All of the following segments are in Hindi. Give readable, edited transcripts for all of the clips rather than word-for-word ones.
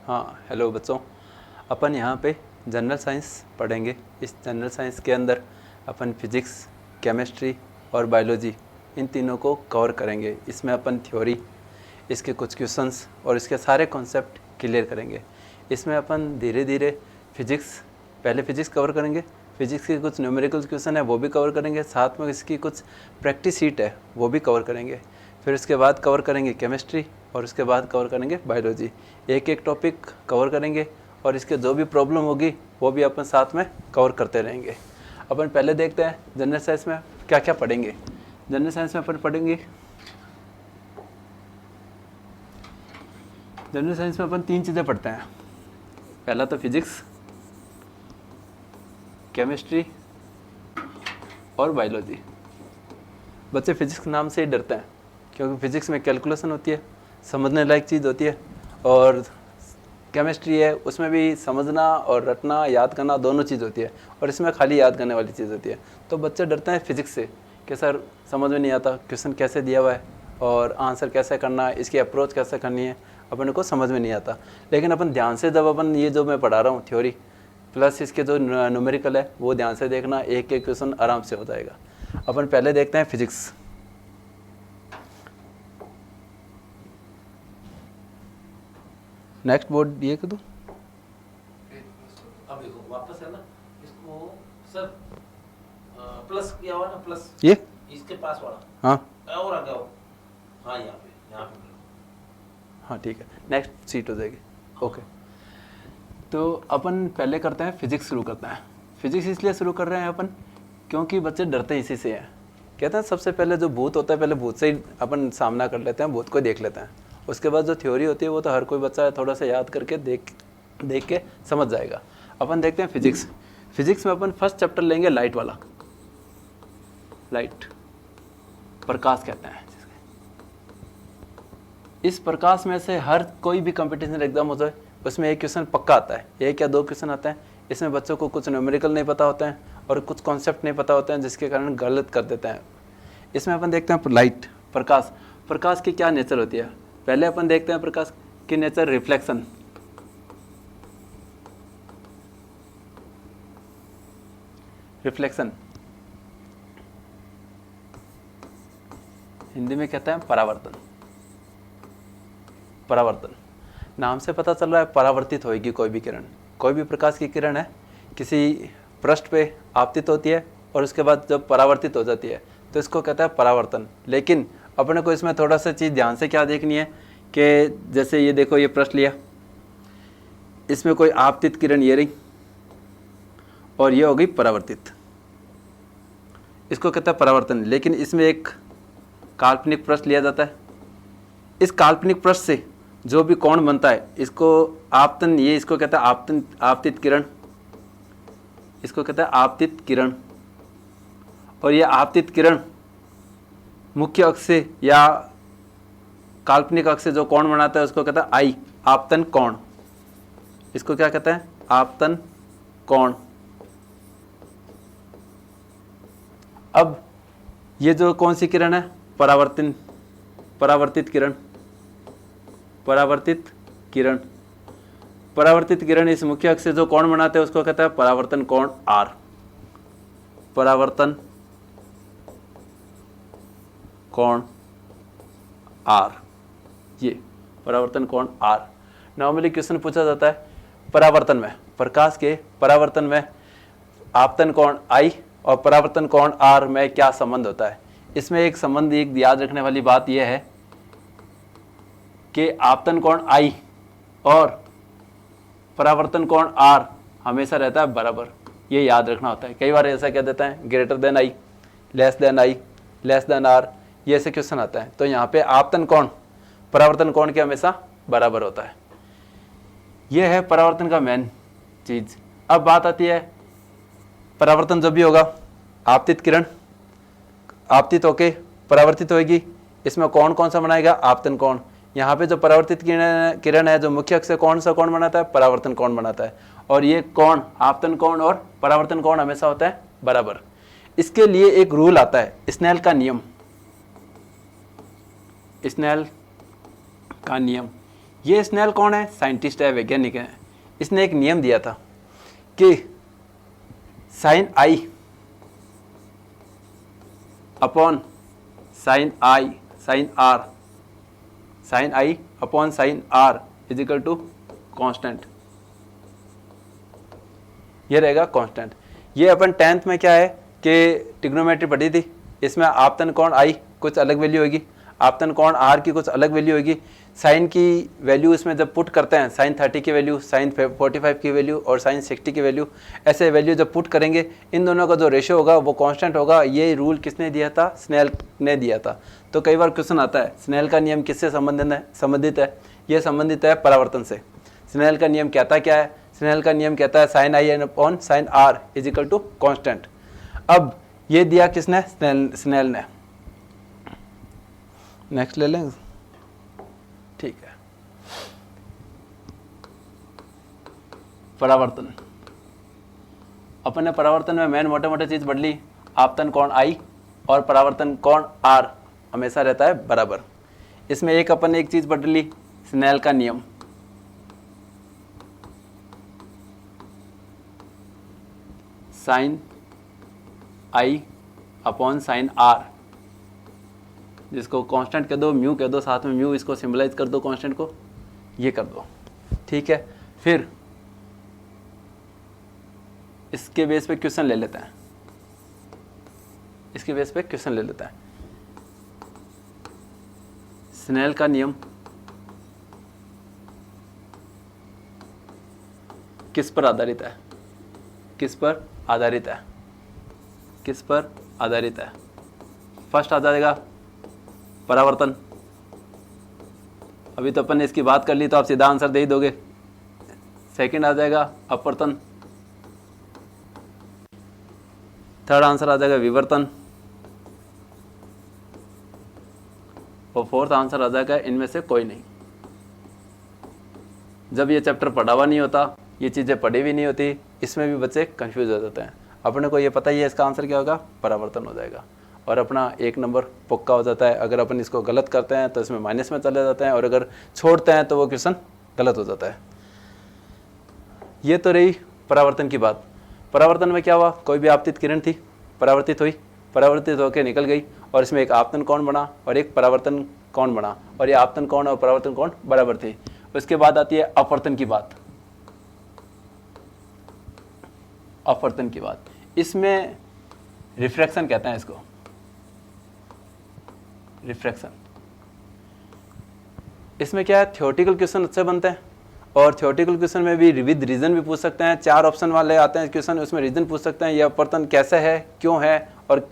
हाँ हेलो बच्चों, अपन यहाँ पे जनरल साइंस पढ़ेंगे। इस जनरल साइंस के अंदर अपन फिजिक्स, केमिस्ट्री और बायोलॉजी इन तीनों को कवर करेंगे। इसमें अपन थ्योरी, इसके कुछ क्वेश्चंस और इसके सारे कॉन्सेप्ट क्लियर करेंगे। इसमें अपन धीरे धीरे पहले फिजिक्स कवर करेंगे, फिजिक्स के कुछ न्यूमेरिकल क्वेश्चन है वो भी कवर करेंगे, साथ में इसकी कुछ प्रैक्टिस शीट है वो भी कवर करेंगे। फिर इसके बाद कवर करेंगे केमिस्ट्री और उसके बाद कवर करेंगे बायोलॉजी। एक एक टॉपिक कवर करेंगे और इसके जो भी प्रॉब्लम होगी वो भी अपन साथ में कवर करते रहेंगे। अपन पहले देखते हैं जनरल साइंस में क्या क्या पढ़ेंगे। जनरल साइंस में अपन पढ़ेंगे, जनरल साइंस में अपन 3 चीज़ें पढ़ते हैं। पहला तो फिजिक्स, केमिस्ट्री और बायोलॉजी। बच्चे फिजिक्स नाम से ही डरते हैं क्योंकि फिजिक्स में कैलकुलेशन होती है, समझने लायक चीज़ होती है, और केमिस्ट्री है उसमें भी समझना और रटना, याद करना दोनों चीज़ होती है, और इसमें खाली याद करने वाली चीज़ होती है। तो बच्चे डरते हैं फिजिक्स से कि सर समझ में नहीं आता, क्वेश्चन कैसे दिया हुआ है और आंसर कैसे करना है, इसकी अप्रोच कैसे करनी है, अपन को समझ में नहीं आता। लेकिन अपन ध्यान से जब अपन ये जो मैं पढ़ा रहा हूँ थ्योरी प्लस इसके जो न्यूमेरिकल है वो ध्यान से देखना, एक एक क्वेश्चन आराम से हो जाएगा। अपन पहले देखते हैं फिजिक्स। नेक्स्ट बोर्ड ये कर दो। अब देखो वापस है ना, इसको सर प्लस किया हुआ ना, प्लस ये इसके पास वाला, हाँ और आगे आओ। हाँ यहाँ पे हाँ ठीक है, नेक्स्ट सीट हो जाएगी। ओके, तो अपन पहले करते हैं फिजिक्स शुरू करते हैं। फिजिक्स इसलिए शुरू कर रहे हैं अपन क्योंकि बच्चे डरते इसी से हैं। कहते हैं सबसे पहले जो भूत होता है पहले भूत से ही अपन सामना कर लेते हैं, भूत को देख लेते हैं। उसके बाद जो थ्योरी होती है वो तो हर कोई बच्चा थोड़ा सा याद करके देख के समझ जाएगा। अपन देखते हैं फिजिक्स। फिजिक्स में अपन फर्स्ट चैप्टर लेंगे लाइट वाला। लाइट, प्रकाश कहते हैं। इस प्रकाश में से हर कोई भी कंपटीशन एग्जाम हो जाए उसमें एक क्वेश्चन पक्का आता है, एक या 2 क्वेश्चन आते हैं। इसमें बच्चों को कुछ न्यूमेरिकल नहीं पता होते हैं और कुछ कॉन्सेप्ट नहीं पता होते हैं जिसके कारण गलत कर देते हैं। इसमें अपन देखते हैं लाइट, प्रकाश। प्रकाश की क्या नेचर होती है, पहले अपन देखते हैं प्रकाश की नेचर। रिफ्लेक्शन, रिफ्लेक्शन हिंदी में कहते हैं परावर्तन। परावर्तन नाम से पता चल रहा है परावर्तित होएगी कोई भी किरण। कोई भी प्रकाश की किरण है किसी पृष्ठ पे आपतित होती है और उसके बाद जब परावर्तित हो जाती है तो इसको कहता है परावर्तन। लेकिन अपने को इसमें थोड़ा सा चीज़ ध्यान से क्या देखनी है कि जैसे ये देखो, ये पृष्ठ लिया, इसमें कोई आपतित किरण ये रही और ये हो गई परावर्तित, इसको कहता है परावर्तन। लेकिन इसमें एक काल्पनिक पृष्ठ लिया जाता है, इस काल्पनिक पृष्ठ से जो भी कोण बनता है इसको आपतन, ये इसको कहता है आपतन, आपतित किरण, इसको कहता है आपतित किरण। और ये आपतित किरण मुख्य अक्ष से या काल्पनिक अक्ष से जो कोण बनाता है उसको कहता है आई, आपतन कोण। इसको क्या कहता है, आपतन कोण। अब ये जो कौन सी किरण है, परावर्तित किरण। परावर्तित किरण, परावर्तित किरण इस मुख्य अक्ष से जो कोण बनाते हैं उसको कहता है परावर्तन कोण आर। परावर्तन कोण आर, ये परावर्तन कोण आर। नॉर्मली क्वेश्चन पूछा जाता है परावर्तन में, प्रकाश के परावर्तन में आपतन कोण आई और परावर्तन कोण आर में क्या संबंध होता है। इसमें एक संबंध, एक याद रखने वाली बात यह है कि आपतन कोण आई और परावर्तन कोण आर हमेशा रहता है बराबर, ये याद रखना होता है। कई बार ऐसा कह देता है greater than I, less than R, ये ऐसे क्वेश्चन आता है। तो यहाँ पे आपतन कोण परावर्तन कोण के हमेशा बराबर होता है। ये है परावर्तन का मेन चीज। अब बात आती है परावर्तन जब भी होगा, आपतित किरण आपतित होके परावर्तित होगी, इसमें कौन सा बनाएगा, आपतन कोण। यहाँ पे जो परावर्तित किरण है जो मुख्य अक्ष से कौन सा कोण बनाता है, परावर्तन कोण बनाता है। और ये कोण, आपतन कोण और परावर्तन कोण हमेशा होता है बराबर। इसके लिए एक रूल आता है, स्नेल का नियम। स्नेल का नियम ये स्नेल कौन है? साइंटिस्ट है, वैज्ञानिक है। इसने एक नियम दिया था कि sine I upon sine I sine R, sine I upon sine R is equal to constant. ये रहेगा कांस्टेंट। ये अपन 10th में क्या है कि ट्रिग्नोमेट्री पढ़ी थी, इसमें आपतन कोण आई कुछ अलग वैल्यू होगी, आपतन कोण आर की कुछ अलग वैल्यू होगी, साइन की वैल्यू इसमें जब पुट करते हैं, साइन 30 की वैल्यू, साइन 45 की वैल्यू और साइन 60 की वैल्यू, ऐसे वैल्यू जब पुट करेंगे इन दोनों का जो रेशियो होगा वो कांस्टेंट होगा। ये रूल किसने दिया था? स्नेल ने दिया था। तो कई बार क्वेश्चन आता है स्नेल का नियम किससे संबंधित है? ये संबंधित है परावर्तन से। स्नेल का नियम कहता क्या है? स्नेल का नियम कहता है sine I upon sine R is equal to constant. अब ये दिया किसने? स्नेल ने। नेक्स्ट ले लें, ठीक है। परावर्तन, अपन ने परावर्तन में मेन मोटे मोटे चीज पढ़ ली, आपतन कोण आई और परावर्तन कोण आर हमेशा रहता है बराबर। इसमें एक अपन ने एक चीज पढ़ ली, स्नेल का नियम। Sine I upon sine R, जिसको कांस्टेंट कह दो, म्यू कह दो, साथ में म्यू इसको सिंबलाइज कर दो कांस्टेंट को, ये कर दो, ठीक है। फिर इसके बेस पे क्वेश्चन ले लेते हैं, इसके बेस पे क्वेश्चन ले लेते हैं। स्नेल का नियम किस पर आधारित है? किस पर आधारित है? किस पर आधारित है? फर्स्ट आ जाएगा परावर्तन। अभी तो अपन ने इसकी बात कर ली तो आप सीधा आंसर दे ही दोगे। सेकंड आ जाएगा अपवर्तन। थर्ड आंसर आ जाएगा विवर्तन। और फोर्थ आंसर आ जाएगा इनमें से कोई नहीं। जब ये चैप्टर पढ़ा हुआ नहीं होता, ये चीज़ें पढ़ी भी नहीं होती, इसमें भी बच्चे कंफ्यूज हो जाते हैं। अपने को ये पता ही है इसका आंसर क्या होगा, परावर्तन हो जाएगा, और अपना 1 नंबर पक्का हो जाता है। अगर अपन इसको गलत करते हैं तो इसमें माइनस में चले जाते हैं, और अगर छोड़ते हैं तो वो क्वेश्चन गलत हो जाता है। ये तो रही परावर्तन की बात। परावर्तन में क्या हुआ, कोई भी आपतित किरण थी, परावर्तित हुई, परावर्तित होकर निकल गई, और इसमें एक आपतन कोण बना और एक परावर्तन कोण बना, और ये आपतन कोण और परावर्तन कोण बराबर थे। उसके बाद आती है अपवर्तन की बात। अपवर्तन की बात, इसमें रिफ्रैक्शन कहते हैं इसको, रिफ्रैक्शन। इसमें क्या है, थ्योरेटिकल क्वेश्चन अच्छे बनते हैं, और थ्योरेटिकल क्वेश्चन में भी विद रीजन भी पूछ सकते हैं। 4 ऑप्शन वाले आते हैं क्वेश्चन, उसमें रीजन पूछ सकते हैं, यह अपवर्तन कैसे है, क्यों है, और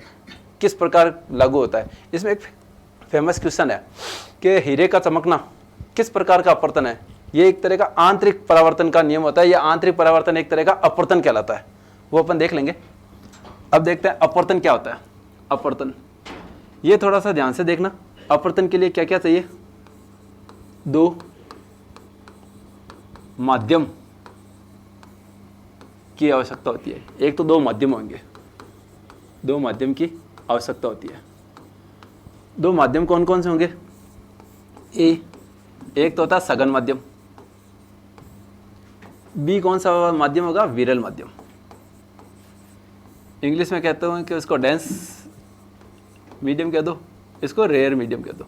किस प्रकार लागू होता है। इसमें एक फेमस क्वेश्चन है कि हीरे का चमकना किस प्रकार का अपवर्तन है। ये एक तरह का आंतरिक परावर्तन का नियम होता है, यह आंतरिक परावर्तन एक तरह का अपवर्तन कहलाता है, वो अपन देख लेंगे। अब देखते हैं अपवर्तन क्या होता है। अपवर्तन, ये थोड़ा सा ध्यान से देखना। अपवर्तन के लिए क्या क्या चाहिए, 2 माध्यम की आवश्यकता होती है। एक तो 2 माध्यम होंगे, 2 माध्यम की आवश्यकता होती है। 2 माध्यम कौन कौन से होंगे? एक तो होता है सघन माध्यम, बी कौन सा माध्यम होगा? विरल माध्यम। इंग्लिश में कहते हैं कि उसको डेंस मीडियम कह दो, इसको रेयर मीडियम कह दो।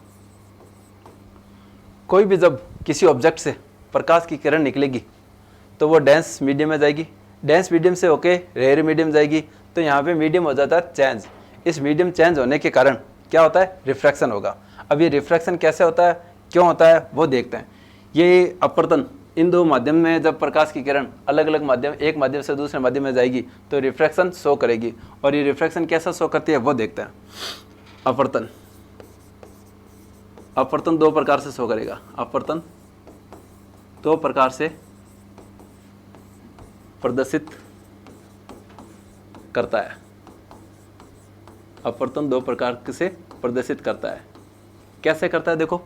कोई भी जब किसी ऑब्जेक्ट से प्रकाश की किरण निकलेगी तो वो डेंस मीडियम में जाएगी, डेंस मीडियम से होके रेयर मीडियम जाएगी, तो यहाँ पे मीडियम हो जाता है चेंज। इस मीडियम चेंज होने के कारण क्या होता है? रिफ्रैक्शन होगा। अब ये रिफ्रैक्शन कैसे होता है, क्यों होता है, वो देखते हैं। ये अपवर्तन, इन 2 माध्यम में जब प्रकाश की किरण अलग अलग माध्यम, एक माध्यम से दूसरे माध्यम में जाएगी तो रिफ्रैक्शन शो करेगी, और ये रिफ्रैक्शन कैसा शो करती है वो देखते हैं। अपवर्तन, अपवर्तन 2 प्रकार से शो करेगा। अपवर्तन 2 प्रकार से प्रदर्शित करता है। अपवर्तन 2 प्रकार से प्रदर्शित करता है। कैसे करता है देखो,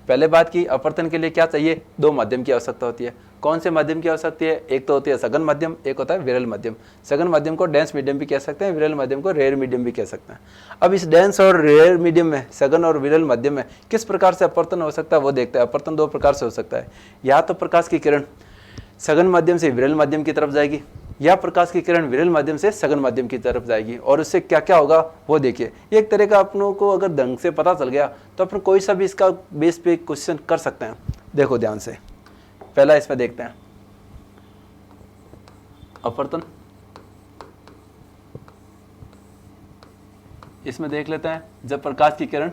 पहले बात की अपवर्तन के लिए क्या चाहिए, दो माध्यम की आवश्यकता होती है। कौन से माध्यम की आवश्यकता है, एक तो होती है सघन माध्यम, एक होता है विरल माध्यम। सघन माध्यम को डेंस मीडियम भी कह सकते हैं, विरल माध्यम को रेयर मीडियम भी कह सकते हैं। अब इस डेंस और रेयर मीडियम में, सघन और विरल माध्यम में किस प्रकार से अपवर्तन हो सकता है वो देखते हैं। अपवर्तन दो प्रकार से हो सकता है, या तो प्रकाश की किरण सघन माध्यम से विरल माध्यम की तरफ जाएगी, या प्रकाश की किरण विरल माध्यम से सघन माध्यम की तरफ जाएगी। और उससे क्या क्या होगा वो देखिए। एक तरह का अपनों को अगर ढंग से पता चल गया तो अपन कोई सा भी इसका बेस पे क्वेश्चन कर सकते हैं। देखो ध्यान से, पहला इसमें देखते हैं अपवर्तन। इसमें देख लेते हैं, जब प्रकाश की किरण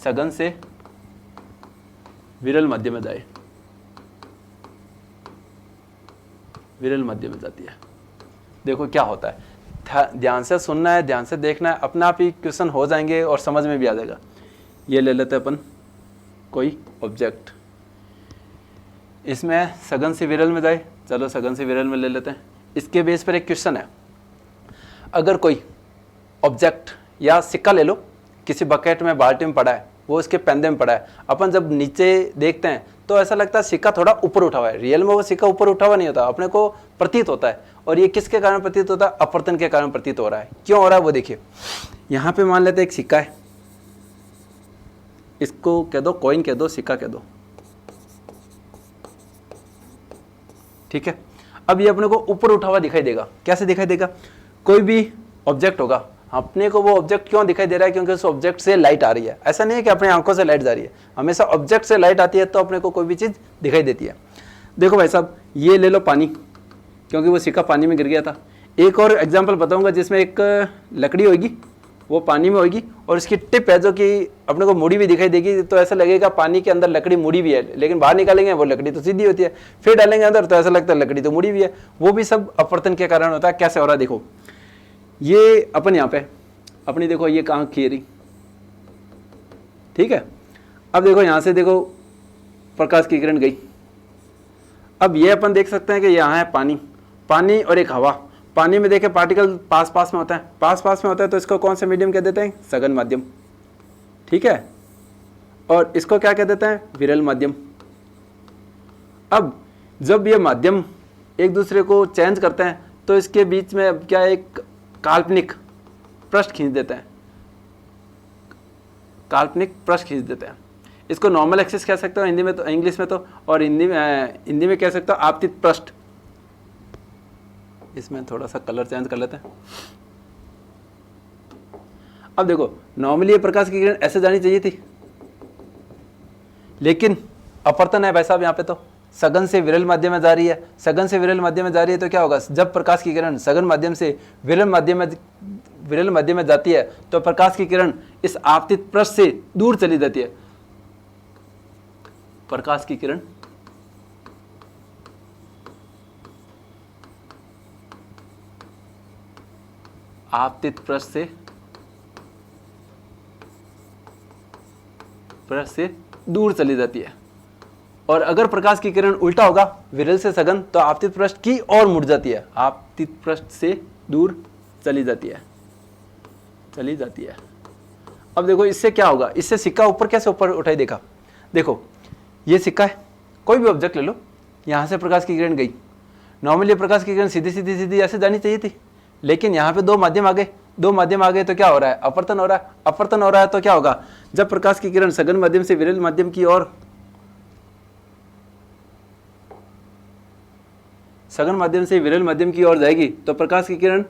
सघन से विरल माध्यम में जाए, विरल माध्यम में जाती है, देखो क्या होता है। ध्यान से सुनना है, ध्यान से देखना है, अपने आप ही क्वेश्चन हो जाएंगे और समझ में भी आ जाएगा। ये ले लेते हैं अपन कोई ऑब्जेक्ट, इसमें सघन से विरल में जाए, चलो सघन से विरल में ले लेते हैं। इसके बेस पर एक क्वेश्चन है, अगर कोई ऑब्जेक्ट या सिक्का ले लो, किसी बकेट में बाल्टी में पड़ा है, वो उसके पेंदे में पड़ा है, अपन जब नीचे देखते हैं तो ऐसा लगता है सिक्का थोड़ा ऊपर उठा हुआ है। रियल में वो सिक्का ऊपर उठा हुआ नहीं होता, अपने को प्रतीत होता है। और ये किसके कारण प्रतीत होता है, अपवर्तन के कारण प्रतीत हो रहा है। क्यों हो रहा है वो देखिए। यहाँ पे मान लेते हैं एक सिक्का है, इसको कह दो कॉइन कह दो, सिक्का कह दो, ठीक है। अब ये अपने को ऊपर उठा हुआ दिखाई देगा। कैसे दिखाई देगा, कोई भी ऑब्जेक्ट होगा, अपने को वो ऑब्जेक्ट क्यों दिखाई दे रहा है, क्योंकि उस ऑब्जेक्ट से लाइट आ रही है। ऐसा नहीं है कि अपनी आंखों से लाइट जा रही है, हमेशा ऑब्जेक्ट से लाइट आती है तो अपने को कोई भी चीज़ दिखाई देती है। देखो भाई साहब, ये ले लो पानी, क्योंकि वो सिक्का पानी में गिर गया था। एक और एग्जाम्पल बताऊंगा जिसमें एक लकड़ी होगी, वो पानी में होगी और इसकी टिप है जो कि अपने को मुड़ी भी दिखाई देगी, तो ऐसा लगेगा पानी के अंदर लकड़ी मुड़ी भी है, लेकिन बाहर निकालेंगे वो लकड़ी तो सीधी होती है। फिर डालेंगे अंदर तो ऐसा लगता है लकड़ी तो मुड़ी भी है। वो भी सब अपवर्तन के कारण होता है। कैसे हो रहा है देखो, ये अपन यहाँ पे अपनी देखो ये कहाँ खी रही, ठीक है। अब देखो यहाँ से देखो प्रकाश की किरण गई। अब ये अपन देख सकते हैं कि यहाँ है पानी, पानी और एक हवा। पानी में देखे पार्टिकल पास पास में होता है, पास पास में होता है तो इसको कौन सा मीडियम कह देते हैं, सघन माध्यम, ठीक है। और इसको क्या कह देते हैं, विरल माध्यम। अब जब ये माध्यम एक दूसरे को चेंज करते हैं तो इसके बीच में अब क्या एक काल्पनिक पृष्ठ खींच देते हैं, काल्पनिक पृष्ठ खींच देते हैं। इसको नॉर्मल एक्सिस कह सकते हो हिंदी में तो, इंग्लिश में तो, और हिंदी में कह सकते हो आपतित पृष्ठ। इसमें थोड़ा सा कलर चेंज कर लेते हैं। अब देखो नॉर्मली ये प्रकाश की किरण ऐसे जानी चाहिए थी, लेकिन अपवर्तन है भाई साहब यहाँ पे तो सघन से विरल माध्यम में जा रही है। सघन से विरल माध्यम में जा रही है तो क्या होगा, जब प्रकाश की किरण सघन माध्यम से विरल माध्यम में जाती है तो प्रकाश की किरण इस आपतित पृष्ठ से दूर चली जाती है। प्रकाश की किरण आपतित पृष्ठ से दूर चली जाती है। और अगर प्रकाश की किरण उल्टा होगा, विरल से सघन, तो आपतित पृष्ठ की ओर मुड़ जाती है, आपतित पृष्ठ से दूर चली जाती है। अब देखो इससे क्या होगा, इससे सिक्का ऊपर कैसे ऊपर उठाई देखा। देखो ये सिक्का है, कोई भी ऑब्जेक्ट ले लो, यहाँ से प्रकाश की किरण गई। नॉर्मली प्रकाश की किरण सीधी सीधी सीधी ऐसे जानी चाहिए थी, लेकिन यहाँ पे दो माध्यम आ गए तो क्या हो रहा है, अपवर्तन हो रहा है। अपवर्तन हो रहा है तो क्या होगा, जब प्रकाश की किरण सघन माध्यम से विरल माध्यम की ओर, सघन माध्यम से विरल माध्यम की ओर जाएगी तो प्रकाश की किरण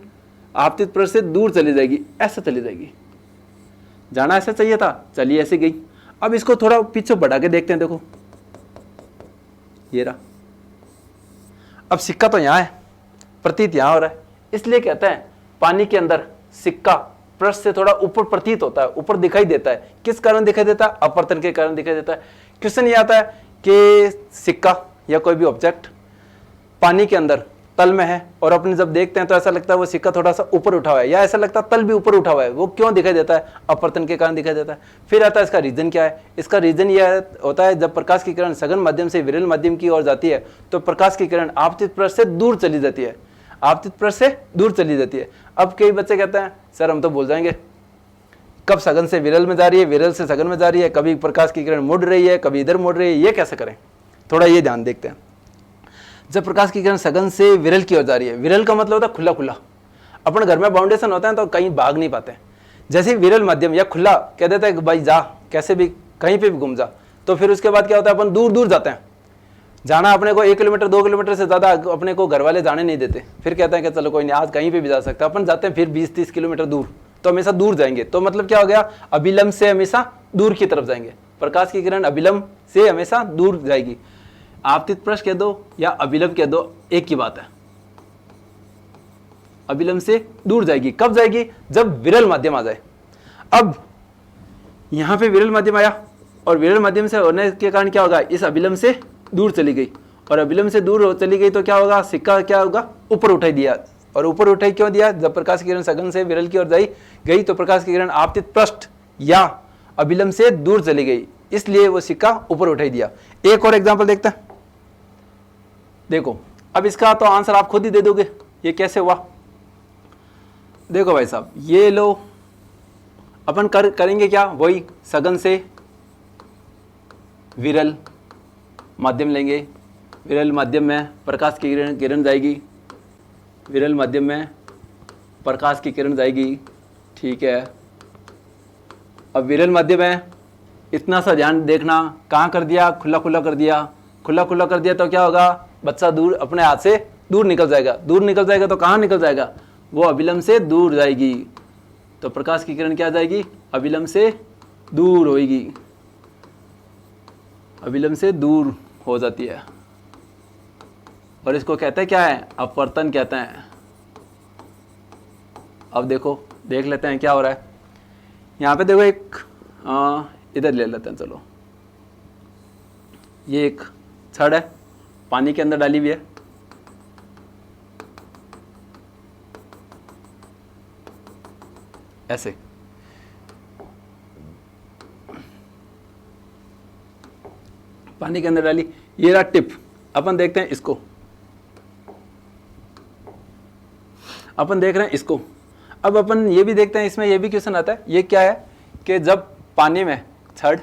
आपतित पृष्ठ से दूर चली जाएगी, ऐसे चली जाएगी। जाना ऐसा चाहिए था, चलिए ऐसे गई। अब इसको थोड़ा पीछे बढ़ा के देखते हैं, देखो ये रहा। अब सिक्का तो यहाँ है, प्रतीत यहाँ हो रहा है, इसलिए कहते हैं पानी के अंदर सिक्का पृष्ठ से थोड़ा ऊपर प्रतीत होता है, ऊपर दिखाई देता है। किस कारण दिखाई देता है, अपवर्तन के कारण दिखाई देता है। क्वेश्चन ये आता है कि सिक्का या कोई भी ऑब्जेक्ट पानी के अंदर तल में है और अपने जब देखते हैं तो ऐसा लगता है वो सिक्का थोड़ा सा ऊपर उठा हुआ है, या ऐसा लगता है तल भी ऊपर उठा हुआ है। वो क्यों दिखाई देता है, अपवर्तन के कारण दिखाई देता है। फिर आता है इसका रीजन क्या है। इसका रीजन यह होता है, जब प्रकाश की किरण सघन माध्यम से विरल माध्यम की ओर जाती है तो प्रकाश की किरण आपतित पृष्ठ से दूर चली जाती है, आपतित पृष्ठ से दूर चली जाती है। अब कई बच्चे कहते हैं सर हम तो भूल जाएंगे, कब सघन से विरल में जा रही है, विरल से सघन में जा रही है, कभी प्रकाश की किरण मुड़ रही है, कभी इधर मुड़ रही है, ये कैसे करें, थोड़ा ये ध्यान देखते हैं। जब प्रकाश की किरण सघन से विरल की ओर जा रही है, विरल का मतलब होता है खुला खुला, अपन घर में बाउंडेशन होता है तो कहीं भाग नहीं पाते, जैसे ही विरल मध्यम या खुला कह देता है कि भाई जा, कैसे भी कहीं पे भी घूम जा, तो फिर उसके बाद क्या होता है, अपन दूर दूर जाते हैं। जाना अपने को 1 किलोमीटर 2 किलोमीटर से ज़्यादा अपने को घर वाले जाने नहीं देते, फिर कहते हैं कि चलो कोई नहीं आज कहीं पे भी जा सकते हैं, अपन जाते हैं फिर 20-30 किलोमीटर दूर, तो हमेशा दूर जाएंगे। तो मतलब क्या हो गया, अभिलंब से हमेशा दूर की तरफ जाएंगे। प्रकाश की किरण अभिलंब से हमेशा दूर जाएगी। आपतित पृष्ठ कह दो या अभिलंब कह दो, एक ही बात है, अभिलंब से दूर जाएगी। कब जाएगी, जब विरल माध्यम आ जाए। अब यहां पे विरल माध्यम आया और विरल माध्यम से होने के कारण क्या होगा, इस अभिलंब से दूर चली गई, और अभिलंब से दूर चली गई तो क्या होगा, सिक्का क्या होगा, ऊपर उठाई दिया। और ऊपर उठाई क्यों दिया, जब प्रकाश की किरण सघन से विरल की ओर गई तो प्रकाश की किरण आपतित पृष्ठ या अभिलंब से दूर चली गई, इसलिए वो सिक्का ऊपर उठाई दिया। एक और एग्जांपल देखते हैं, देखो अब इसका तो आंसर आप खुद ही दे दोगे, ये कैसे हुआ। देखो भाई साहब, ये लो, अपन करेंगे क्या, वही सघन से विरल माध्यम लेंगे, विरल माध्यम में प्रकाश की किरण जाएगी, विरल माध्यम में प्रकाश की किरण जाएगी, ठीक है। अब विरल माध्यम में इतना सा ध्यान देखना, कहाँ कर दिया, खुला खुला कर दिया, खुला खुला कर दिया तो क्या होगा, बच्चा दूर अपने हाथ से दूर निकल जाएगा, दूर निकल जाएगा तो कहाँ निकल जाएगा, वो अभिलंब से दूर जाएगी, तो प्रकाश की किरण क्या जाएगी, अभिलंब से दूर होगी, अभिलंब से दूर हो जाती है, और इसको कहते हैं क्या है, अपवर्तन कहते हैं। अब देखो, देख लेते हैं क्या हो रहा है। यहाँ पे देखो एक इधर ले लेते हैं, चलो ये एक छड़ है, पानी के अंदर डाली हुई है, ऐसे पानी के अंदर डाली, ये रहा टिप। अपन देखते हैं इसको, अपन देख रहे हैं इसको। अब अपन ये भी देखते हैं, इसमें ये भी क्वेश्चन आता है, ये क्या है कि जब पानी में छड़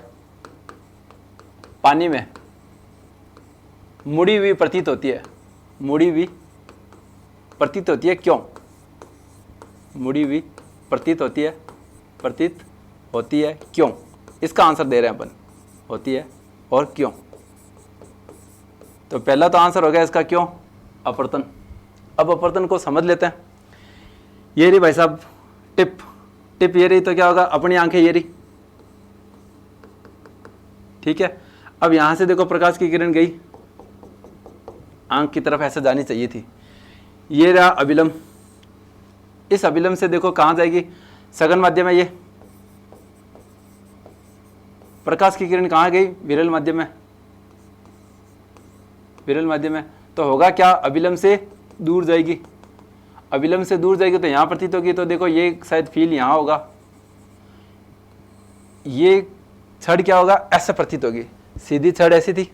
पानी में मुड़ी हुई प्रतीत होती है, मुड़ी हुई प्रतीत होती है, क्यों मुड़ी हुई प्रतीत होती है, प्रतीत होती है क्यों, इसका आंसर दे रहे हैं अपन, होती है और क्यों। तो पहला तो आंसर हो गया इसका क्यों, अपवर्तन। अब अपवर्तन को समझ लेते हैं। ये रही भाई साहब टिप, टिप ये रही तो क्या होगा, अपनी आंखें ये रही, ठीक है। अब यहां से देखो प्रकाश की किरण गई, आंख की तरफ ऐसे जानी चाहिए थी, ये रहा अभिलंब, इस अभिलंब से देखो कहां जाएगी, सघन माध्यम है, ये प्रकाश की किरण कहां गई, विरल माध्यम में, विरल माध्यम में, तो होगा क्या, अभिलंब से दूर जाएगी, अभिलंब से दूर जाएगी तो यहां प्रतीत होगी, तो देखो ये शायद फील यहां होगा, ये छड़ क्या होगा, ऐसे प्रतीत होगी, सीधी छड़ ऐसी थी,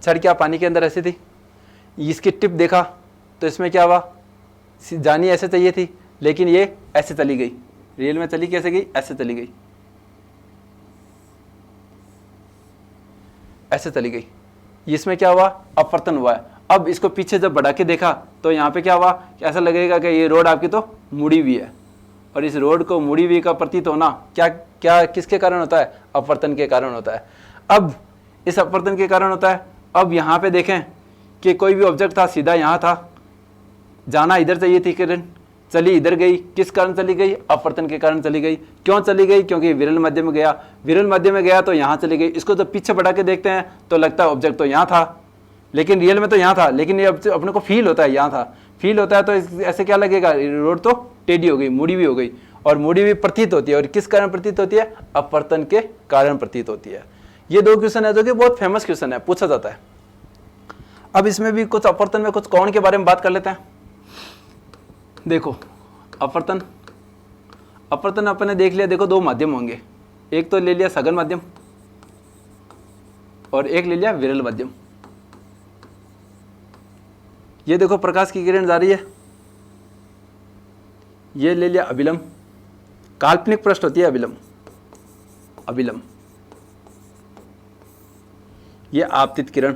छड़ क्या पानी के अंदर ऐसी थी, इसकी टिप देखा तो इसमें क्या हुआ, जानी ऐसे चाहिए थी, लेकिन ये ऐसे चली गई, रियल में चली कैसे गई, ऐसे चली गई, ऐसे चली गई, इसमें क्या हुआ, अपवर्तन हुआ है। अब इसको पीछे जब बढ़ा के देखा तो यहाँ पे क्या हुआ, ऐसा लगेगा कि ये रोड आपकी तो मुड़ी हुई है, और इस रोड को मुड़ी हुई का प्रतीत होना क्या क्या किसके कारण होता है, अपवर्तन के कारण होता है। अब इस अपवर्तन के कारण होता है। अब यहाँ पे देखें कि कोई भी ऑब्जेक्ट था, सीधा यहाँ था, जाना इधर चाहिए थी किरण, चली इधर गई, किस कारण चली गई, अपवर्तन के कारण चली गई। क्यों चली गई, क्योंकि विरल मध्य में गया, विरल मध्य में गया तो यहाँ चली गई। इसको जब पीछे बढ़ा के देखते हैं तो लगता है ऑब्जेक्ट तो यहाँ था, लेकिन रियल में तो यहाँ था, लेकिन ये अपने को फील होता है यहाँ था, फील होता है तो ऐसे क्या लगेगा, रोड तो टेढ़ी हो गई, मुड़ी हुई हो गई, और मुड़ी हुई प्रतीत होती है, और किस कारण प्रतीत होती है, अपवर्तन के कारण प्रतीत होती है। ये दो क्वेश्चन है जो कि बहुत फेमस क्वेश्चन है, पूछा जाता है। अब इसमें भी कुछ अपवर्तन में कुछ कोण के बारे में बात कर लेते हैं। देखो अपवर्तन, अपवर्तन अपने देख लिया, देखो दो माध्यम होंगे, एक तो ले लिया सघन माध्यम और एक ले लिया विरल माध्यम। ये देखो प्रकाश की किरण जा रही है, ये ले लिया अभिलंब, काल्पनिक पृष्ठ होती है अभिलंब, अभिलंब। ये आपतित किरण,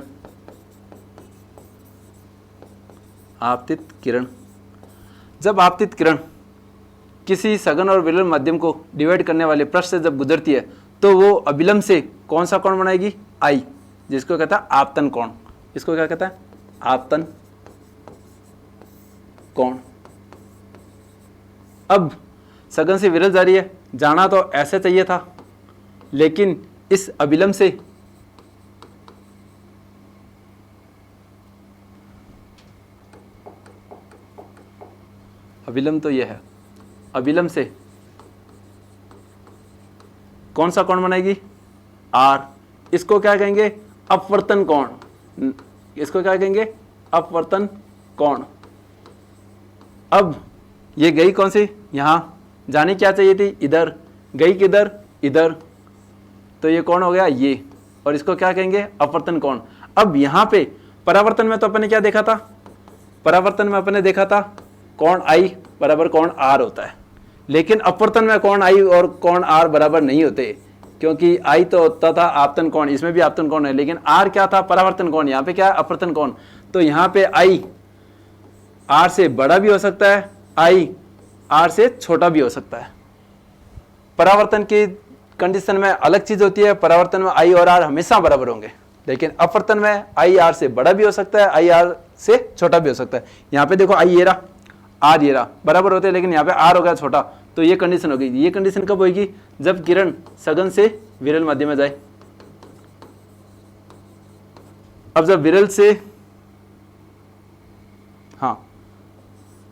आपतित किरण। जब आपतित किरण किसी सघन और विरल माध्यम को डिवाइड करने वाले पृष्ठ से जब गुजरती है तो वो अभिलंब से कौन सा कोण बनाएगी? आई, जिसको कहता है आपतन कोण। इसको क्या कहता है? आपतन कोण। अब सघन से विरल जा रही है, जाना तो ऐसे चाहिए था, लेकिन इस अभिलंब से अभिलंब तो यह है, अभिलंब से कौन सा कोण बनाएगी? आर। इसको क्या कहेंगे? अपवर्तन कोण। इसको क्या कहेंगे? अपवर्तन कोण। अब ये गई कौन सी? यहां जानी क्या चाहिए थी? इधर। गई किधर? इधर। तो ये कौन हो गया? ये। और इसको क्या कहेंगे? अपवर्तन कोण। अब यहां पे परावर्तन में तो अपन ने क्या देखा था? परावर्तन में अपन ने देखा था कोण आई बराबर कोण आर होता है, लेकिन अपवर्तन में कोण आई और कोण आर बराबर नहीं होते, क्योंकि आई तो होता था आपतन कोण, इसमें भी आपतन कोण है, लेकिन आर क्या था? परावर्तन कोण। यहाँ पे क्या है? अपवर्तन कोण। तो यहाँ पे आई आर से बड़ा भी हो सकता है, आई आर से छोटा भी हो सकता है। परावर्तन की कंडीशन में अलग चीज होती है, परावर्तन में आई और आर हमेशा बराबर होंगे, लेकिन अपवर्तन में आई आर से बड़ा भी हो सकता है, आई आर से छोटा भी हो सकता है। यहाँ पे देखो आई ये रहा, आर ये रहा, बराबर होते हैं, लेकिन यहाँ पे आर हो गया छोटा, तो ये कंडीशन हो गई। ये कंडीशन कब होगी? जब किरण सघन से विरल माध्यम में जाए। अब जब विरल से, हाँ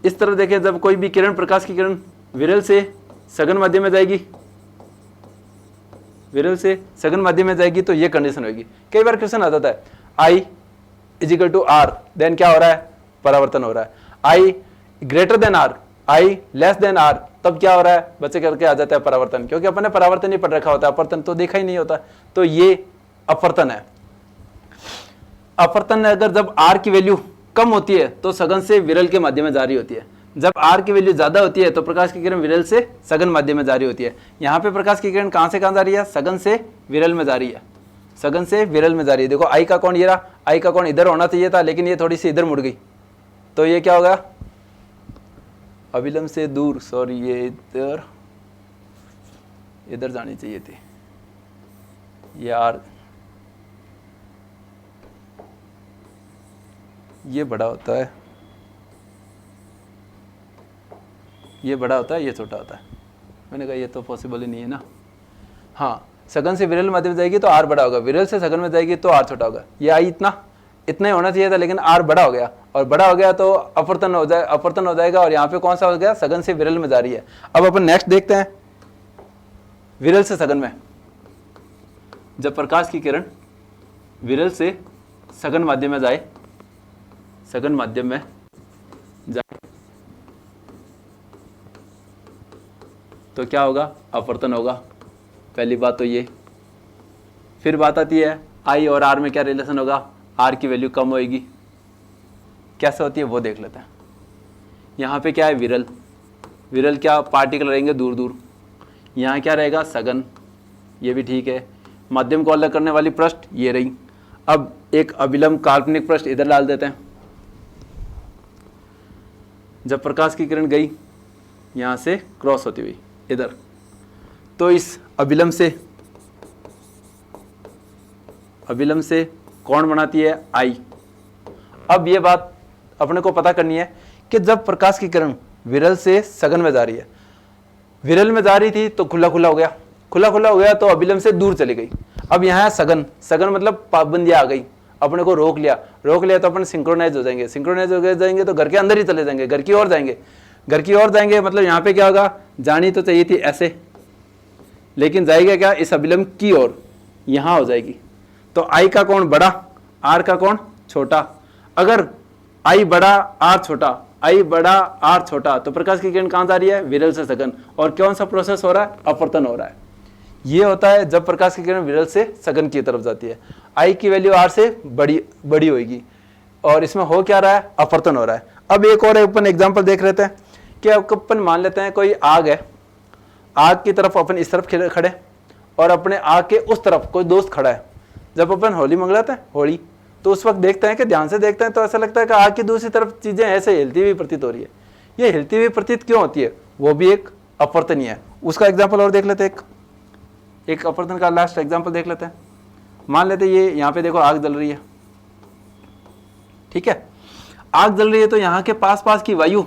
इस तरह देखें, जब कोई भी किरण, प्रकाश की किरण विरल से सघन माध्यम में जाएगी, विरल से सघन माध्यम में जाएगी, तो ये कंडीशन होगी। कई बार क्वेश्चन आता है I is equal to R, then क्या हो रहा है? परावर्तन हो रहा है। I greater than R, I less than R, तब क्या हो रहा है? बच्चे करके आ जाता है परावर्तन, क्योंकि अपन ने परावर्तन ही पढ़ रखा होता है, अपवर्तन तो देखा ही नहीं होता। तो ये अपवर्तन है। अपवर्तन में अगर जब आर की वैल्यू कम होती है तो सघन से विरल के माध्यम में जारी होती है, जब आर की वैल्यू ज्यादा होती है तो प्रकाश की किरण विरल से सघन माध्यम में जारी होती है। यहाँ पे प्रकाश की किरण कहां से कहां जा रही है? सघन से विरल में जा रही है, सघन से विरल में जा रही है। देखो आई का कोण ये रहा, आई का कोण इधर होना चाहिए था, लेकिन ये थोड़ी सी इधर मुड़ गई, तो ये क्या होगा? अभिलंब से दूर, सॉरी ये इधर, इधर जानी चाहिए थी यार, ये बड़ा होता है, ये बड़ा होता है, ये छोटा होता है। मैंने कहा ये तो पॉसिबल ही नहीं है ना। हाँ, सघन से विरल माध्यम जाएगी तो आर बड़ा होगा, विरल से सघन में जाएगी तो आर छोटा होगा। ये आई इतना ही होना चाहिए था, लेकिन आर बड़ा हो गया, और बड़ा हो गया तो अपवर्तन हो जाएगा, और यहाँ पे कौन सा हो गया? सघन से विरल में जा रही है। अब अपन नेक्स्ट देखते हैं, विरल से सघन में जब प्रकाश की किरण विरल से सघन माध्यम में जाए, सघन माध्यम में जाए, तो क्या होगा? अपवर्तन होगा। पहली बात तो ये। फिर बात आती है आई और आर में क्या रिलेशन होगा? आर की वैल्यू कम होएगी। कैसे होती है वो देख लेते हैं। यहाँ पे क्या है? विरल। विरल क्या? पार्टिकल रहेंगे दूर दूर। यहाँ क्या रहेगा? सघन। ये भी ठीक है। माध्यम को अलग करने वाली पृष्ठ ये रही। अब एक अभिलंब काल्पनिक पृष्ठ इधर डाल देते हैं। जब प्रकाश की किरण गई यहाँ से क्रॉस होती हुई इधर, तो इस अभिलंब से कौन बनाती है? आई। अब ये बात अपने को पता करनी है कि जब प्रकाश की किरण विरल से सघन में जा रही है, विरल में जा रही थी तो खुला खुला हो गया, खुला खुला हो गया तो अभिलंब से दूर चली गई। अब यहाँ सघन, सघन मतलब पाबंदी आ गई, अपने को रोक लिया तो अपन सिंक्रोनाइज हो जाएंगे, सिंक्रोनाइज हो जाएंगे तो घर के अंदर ही चले जाएंगे, घर की ओर जाएंगे, मतलब यहाँ पे क्या होगा? जानी तो चाहिए थी ऐसे, लेकिन जाएगा क्या? इस अभिलंब की ओर, यहाँ हो जाएगी। तो आई का कोण बड़ा, आर का कोण छोटा। अगर आई बड़ा आर छोटा, आई बड़ा आर छोटा, तो प्रकाश की किरण कहाँ जा रही है? विरल से सघन। और कौन सा प्रोसेस हो रहा है? अपवर्तन हो रहा है। ये होता है जब प्रकाश की किरण विरल से सघन की तरफ जाती है। आई की वैल्यू आर से बड़ी होगी, और इसमें हो क्या रहा है? अपवर्तन हो रहा है। अब एक और अपन एग्जाम्पल देख लेते हैं। कि अपन मान लेते हैं कोई आग है, आग की तरफ अपन इस तरफ खड़े और अपने आग के उस तरफ कोई दोस्त खड़ा है। जब अपन होली मंगलाते हैं होली, तो उस वक्त देखते हैं कि ध्यान से देखते हैं तो ऐसा लगता है कि आग की दूसरी तरफ चीजें ऐसे हिलती हुई प्रतीत हो रही है। ये हिलती हुई प्रतीत क्यों होती है? वो भी एक अपवर्तनीय है। उसका एग्जाम्पल और देख लेते हैं, एक अपवर्तन का लास्ट एग्जाम्पल देख लेते हैं। मान लेते हैं ये यहाँ पे देखो आग जल रही है, ठीक है, आग जल रही है तो यहाँ के पास पास की वायु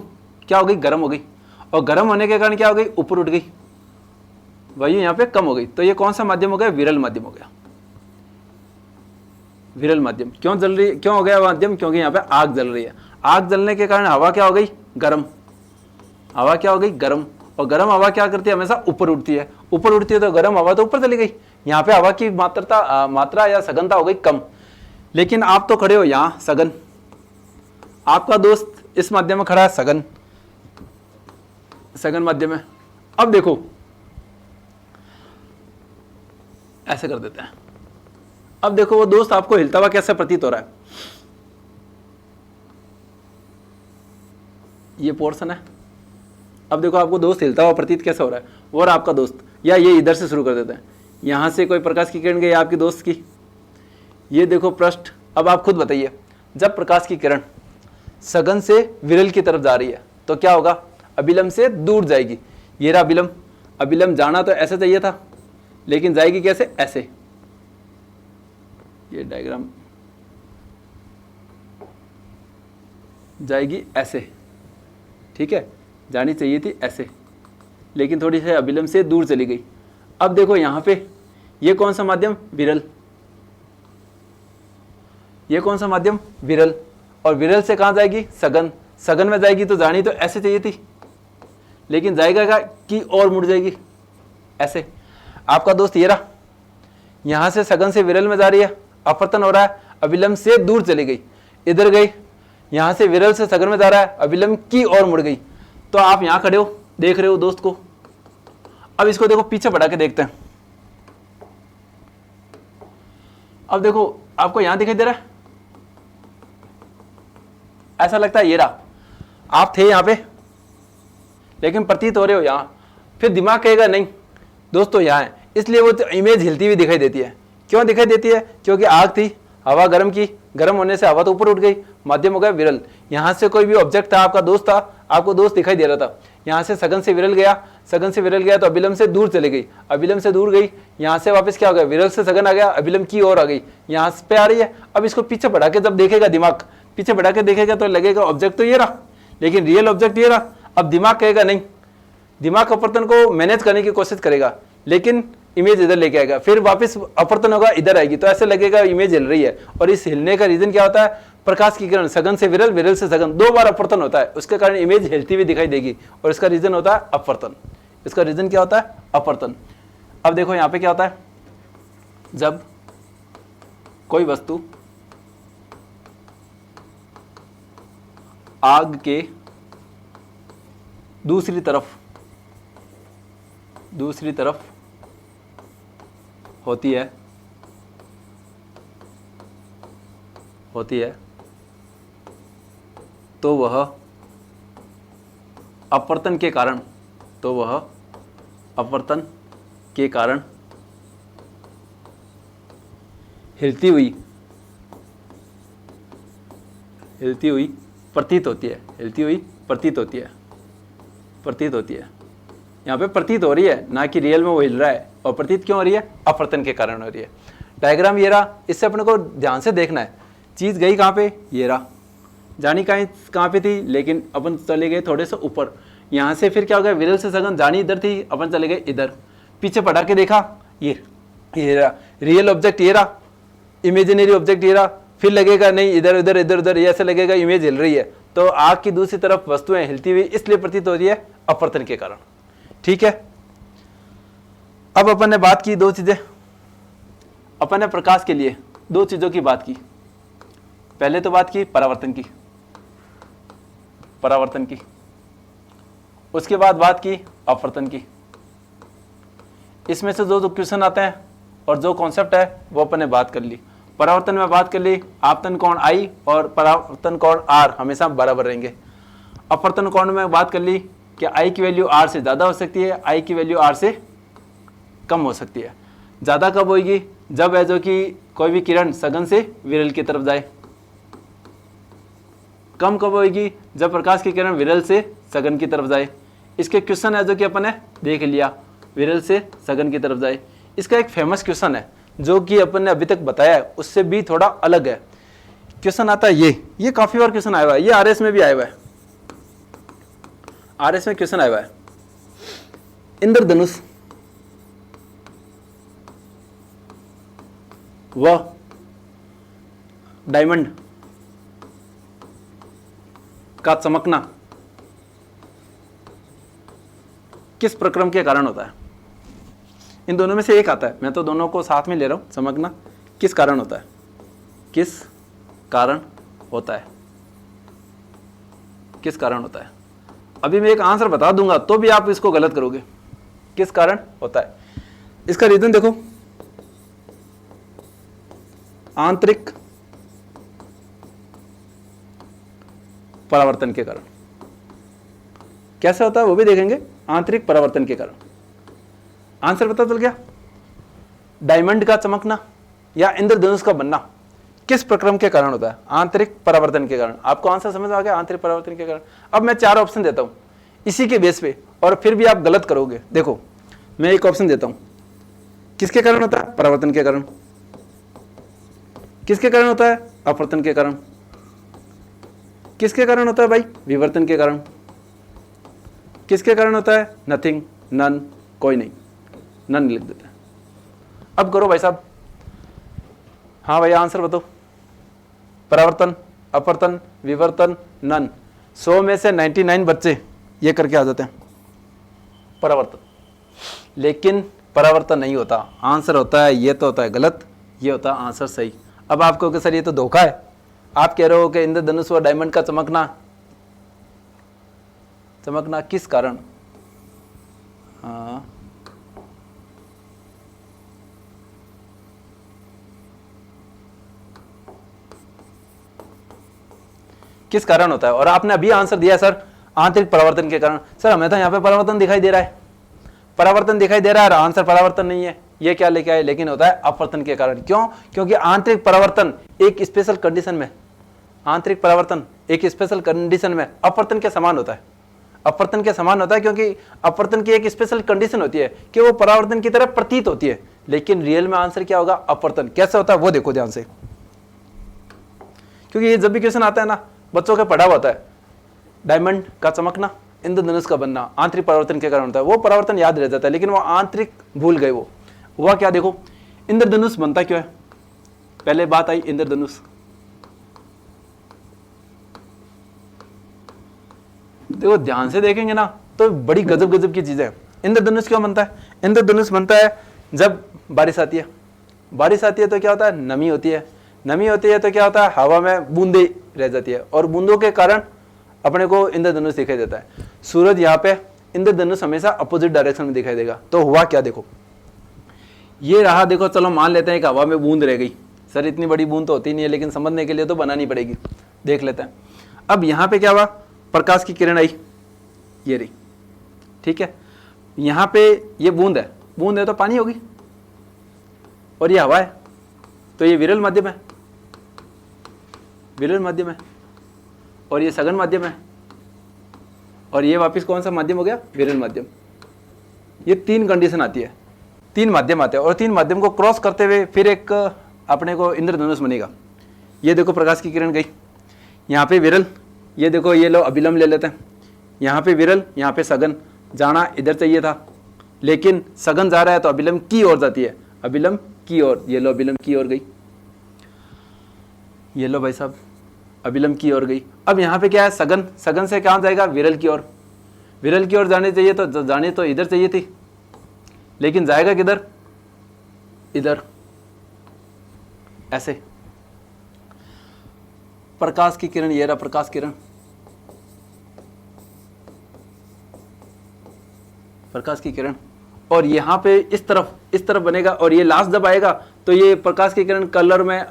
क्या हो गई? गर्म हो गई, और गर्म होने के कारण क्या हो गई? ऊपर उठ गई, वायु यहाँ पे कम हो गई। तो ये कौन सा माध्यम हो गया? विरल माध्यम हो गया। विरल माध्यम क्यों जल रही है, क्यों हो गया माध्यम? क्योंकि यहाँ पे आग जल रही है। आग जलने के कारण हवा क्या हो गई? गर्म। हवा क्या हो गई? गर्म। और गर्म हवा क्या करती है? हमेशा ऊपर उठती है। ऊपर उठती है तो गर्म हवा तो ऊपर चली गई। यहाँ पे हवा की मात्रा या सघनता हो गई कम। लेकिन आप तो खड़े हो यहाँ सघन, आपका दोस्त इस माध्यम में खड़ा है सघन, सघन माध्यम में। अब देखो ऐसे कर देते हैं। अब देखो वो दोस्त आपको हिलता हुआ कैसे प्रतीत हो रहा है? ये पोर्शन है। अब देखो आपको दोस्त हिलता हुआ प्रतीत कैसे हो रहा है? और आपका दोस्त, या ये इधर से शुरू कर देते हैं, यहां से कोई प्रकाश की किरण गई आपकी दोस्त की, ये देखो पृष्ठ। अब आप खुद बताइए, जब प्रकाश की किरण सघन से विरल की तरफ जा रही है तो क्या होगा? अभिलंब से दूर जाएगी। ये रहा अभिलंब। अभिलंब जाना तो ऐसे चाहिए था, लेकिन जाएगी कैसे? ऐसे। ये डायग्राम जाएगी ऐसे, ठीक है, जानी चाहिए थी ऐसे, लेकिन थोड़ी सी अभिलंब से दूर चली गई। अब देखो यहां पे ये कौन सा माध्यम? विरल। ये कौन सा माध्यम? विरल। और विरल से कहां जाएगी? सघन। सघन में जाएगी तो जानी तो ऐसे चाहिए थी, लेकिन जाएगा क्या कि और मुड़ जाएगी ऐसे। आपका दोस्त ये रहा, यहां से सघन से विरल में जा रही है, अपवर्तन हो रहा है, अभिलंब से दूर चली गई, इधर गई, यहां से विरल से सघन में जा रहा है, अभिलंब की ओर मुड़ गई। तो आप यहां खड़े हो, देख रहे हो दोस्त को। अब इसको देखो पीछे बढ़ा के देखते हैं। अब देखो आपको यहां दिखाई दे रहा है, ऐसा लगता है ये रहा, आप थे यहां पे लेकिन प्रतीत हो रहे हो यहां। फिर दिमाग कहेगा नहीं दोस्तों यहां है, इसलिए वो तो इमेज हिलती हुई दिखाई देती है। क्यों दिखाई देती है? क्योंकि आग थी, हवा गर्म की, गर्म होने से हवा तो ऊपर उठ गई, माध्यम हो गया विरल। यहां से कोई भी ऑब्जेक्ट था, आपका दोस्त था, आपको दोस्त दिखाई दे रहा था, यहां से सघन से विरल गया, सघन से विरल गया तो अभिलंब से दूर चली गई, अभिलंब से दूर गई, यहां से वापस क्या हो गया? विरल से सघन आ गया, अभिलंब की ओर आ गई, यहां पे आ रही है। अब इसको पीछे बढ़ा के जब देखेगा दिमाग, पीछे बढ़ा के देखेगा तो लगेगा ऑब्जेक्ट तो ये रहा, लेकिन रियल ऑब्जेक्ट ये रहा। अब दिमाग कहेगा नहीं, दिमाग अपवर्तन को मैनेज करने की कोशिश करेगा, लेकिन इमेज इधर लेके आएगा, फिर वापस अपवर्तन होगा, इधर आएगी, तो ऐसे लगेगा इमेज हिल रही है। और इस हिलने का रीजन क्या होता है? प्रकाश की किरण सघन से विरल, विरल से सघन, 2 बार अपवर्तन होता है, उसके कारण इमेज हिलती हुई दिखाई देगी, और इसका रीजन होता है अपवर्तन। इसका रीजन क्या होता है? अपवर्तन। अब देखो यहां पे क्या होता है, जब कोई वस्तु आग के दूसरी तरफ होती है तो वह अपवर्तन के कारण हिलती हुई प्रतीत होती है। यहाँ पे प्रतीत हो रही है, ना कि रियल में वो हिल रहा है। और प्रतीत क्यों हो रही है? अपवर्तन के कारण हो रही है। डायग्राम ये रहा, इससे अपने को ध्यान से देखना है, चीज गई कहाँ पे? ये रहा, जानी कहाँ पे थी, लेकिन अपन चले गए थोड़े से ऊपर। यहाँ से फिर क्या हो गया? विरल से सघन, जानी इधर थी, अपन चले गए इधर। पीछे पढ़ा के देखा, ये रहा रियल ऑब्जेक्ट, ये रहा इमेजिनरी ऑब्जेक्ट, ये रहा। फिर लगेगा नहीं, इधर उधर इधर उधर, ये ऐसे लगेगा इमेज हिल रही है। तो आग की दूसरी तरफ वस्तुएं हिलती हुई इसलिए प्रतीत हो रही है अपवर्तन के कारण। ठीक है, अब अपन ने बात की 2 चीजें। अपन ने प्रकाश के लिए 2 चीजों की बात की। पहले तो बात की परावर्तन की, उसके बाद बात की अपवर्तन की। इसमें से जो क्वेश्चन आते हैं और जो कॉन्सेप्ट है वो अपन ने बात कर ली। परावर्तन में बात कर ली, आपतन कोण I और परावर्तन कोण R हमेशा बराबर रहेंगे। अपवर्तन कोण में बात कर ली, कि आई की वैल्यू आर से ज़्यादा हो सकती है, आई की वैल्यू आर से कम हो सकती है। ज़्यादा कब होगी? जब है जो कि कोई भी किरण सघन से विरल की तरफ जाए। कम कब होगी? जब प्रकाश की किरण विरल से सघन की तरफ जाए। इसके क्वेश्चन है जो कि अपन ने देख लिया, विरल से सघन की तरफ जाए। इसका एक फेमस क्वेश्चन है जो कि अपन ने अभी तक बताया है, उससे भी थोड़ा अलग है। क्वेश्चन आता है ये काफी बार क्वेश्चन आया हुआ है, ये आरएस में भी आया हुआ है। आरएस में क्वेश्चन आया हुआ है, इंद्रधनुष व डायमंड का चमकना किस प्रक्रम के कारण होता है? इन दोनों में से एक आता है, मैं तो दोनों को साथ में ले रहा हूं। चमकना किस कारण होता है? किस कारण होता है? किस कारण होता है? अभी मैं एक आंसर बता दूंगा तो भी आप इसको गलत करोगे। किस कारण होता है? इसका रीजन देखो, आंतरिक परावर्तन के कारण। कैसे होता है वो भी देखेंगे, आंतरिक परावर्तन के कारण। आंसर पता चल गया? डायमंड का चमकना या इंद्रधनुष का बनना किस प्रक्रम के कारण होता है? आंतरिक परावर्तन के कारण। आपको आंसर समझ आ गया? आंतरिक परावर्तन के कारण। अब मैं 4 ऑप्शन देता हूं इसी के बेस पे, और फिर भी आप गलत करोगे। देखो, मैं एक ऑप्शन देता हूं, किसके कारण होता है? परावर्तन के कारण। किसके कारण होता है? अपवर्तन के कारण। किसके कारण होता है भाई? विवर्तन के कारण। किसके कारण होता है? नथिंग, नन, कोई नहीं, नन लिख देते हैं। अब करो भाई साहब, हाँ भैया आंसर बताओ। परावर्तन, अपवर्तन, विवर्तन, नन। 100 में से 99 बच्चे ये करके आ जाते हैं परावर्तन, लेकिन परावर्तन नहीं होता। आंसर होता है, ये तो होता है गलत, ये होता है आंसर सही। अब आप कहोगे सर ये तो धोखा है, आप कह रहे हो कि इंद्रधनुष और डायमंड का चमकना किस कारण? हाँ, किस कारण होता है? और आपने अभी आंसर दिया सर आंतरिक परावर्तन के कारण। सर हमें तो यहाँ पे परावर्तन दिखाई दे रहा है, परावर्तन दिखाई दे रहा है और आंसर परावर्तन नहीं है, ये क्या लेके आए? लेकिन होता है अपवर्तन के कारण। क्यों? क्योंकि आंतरिक परावर्तन एक स्पेशल कंडीशन में, आंतरिक परावर्तन एक स्पेशल कंडीशन में अपवर्तन के समान होता है। अपवर्तन के समान होता है क्योंकि अपवर्तन की एक स्पेशल कंडीशन होती है कि वो परावर्तन की तरह प्रतीत होती है, लेकिन रियल में आंसर क्या होगा? अपवर्तन। कैसे होता है वो देखो ध्यान से, क्योंकि ये जब भी क्वेश्चन आता है ना, बच्चों का पढ़ा होता है, डायमंड का चमकना, इंद्रधनुष का बनना आंतरिक परावर्तन के कारण होता है। वो परावर्तन याद रह जाता है, लेकिन वो आंतरिक भूल गए। वो हुआ क्या? देखो, इंद्रधनुष बनता क्यों है? पहले बात आई इंद्रधनुष। देखो ध्यान से देखेंगे ना तो बड़ी गजब गजब की चीजें हैं। इंद्रधनुष क्यों बनता है? इंद्रधनुष बनता है जब बारिश आती है। बारिश आती है तो क्या होता है? नमी होती है। नमी होती है तो क्या होता है? हवा में बूंदे रह जाती है, और बूंदों के कारण अपने को इंद्रधनुष दिखाई देता है। सूरज यहाँ पे, इंद्रधनुष हमेशा अपोजिट डायरेक्शन में दिखाई देगा। तो हुआ क्या? देखो ये रहा, देखो चलो मान लेते हैं कि हवा में बूंद रह गई। सर इतनी बड़ी बूंद तो होती नहीं है, लेकिन समझने के लिए तो बनानी पड़ेगी, देख लेते हैं। अब यहाँ पे क्या हुआ? प्रकाश की किरण आई, ये रही, ठीक है। यहाँ पे ये बूंद है तो पानी होगी, और ये हवा है तो ये विरल माध्यम है, विरल माध्यम है, और ये सघन माध्यम है, और ये वापस कौन सा माध्यम हो गया? विरल माध्यम। ये 3 कंडीशन आती है, 3 माध्यम आते हैं, और 3 माध्यम को क्रॉस करते हुए फिर एक अपने को इंद्रधनुष बनेगा। ये देखो प्रकाश की किरण गई, यहाँ पे विरल, ये देखो ये लो अभिलंब ले लेते हैं, यहाँ पे विरल, यहाँ पे सघन। जाना इधर चाहिए था, लेकिन सघन जा रहा है तो अभिलंब की ओर जाती है, अभिलंब की ओर। ये लो अभिलंब की ओर गई, ये लो भाई साहब अभिलंब की ओर गई। अब यहाँ पे क्या है? सघन, सघन से कहाँ जाएगा? विरल की ओर। विरल की ओर जाने चाहिए तो जाने तो इधर चाहिए थी, लेकिन जाएगा किधर? इधर, ऐसे। प्रकाश की किरण, ये रहा प्रकाश किरण, प्रकाश की किरण, और यहाँ पे इस तरफ बनेगा, और ये लास्ट जब आएगा तो ये प्रकाश की किरण कलर में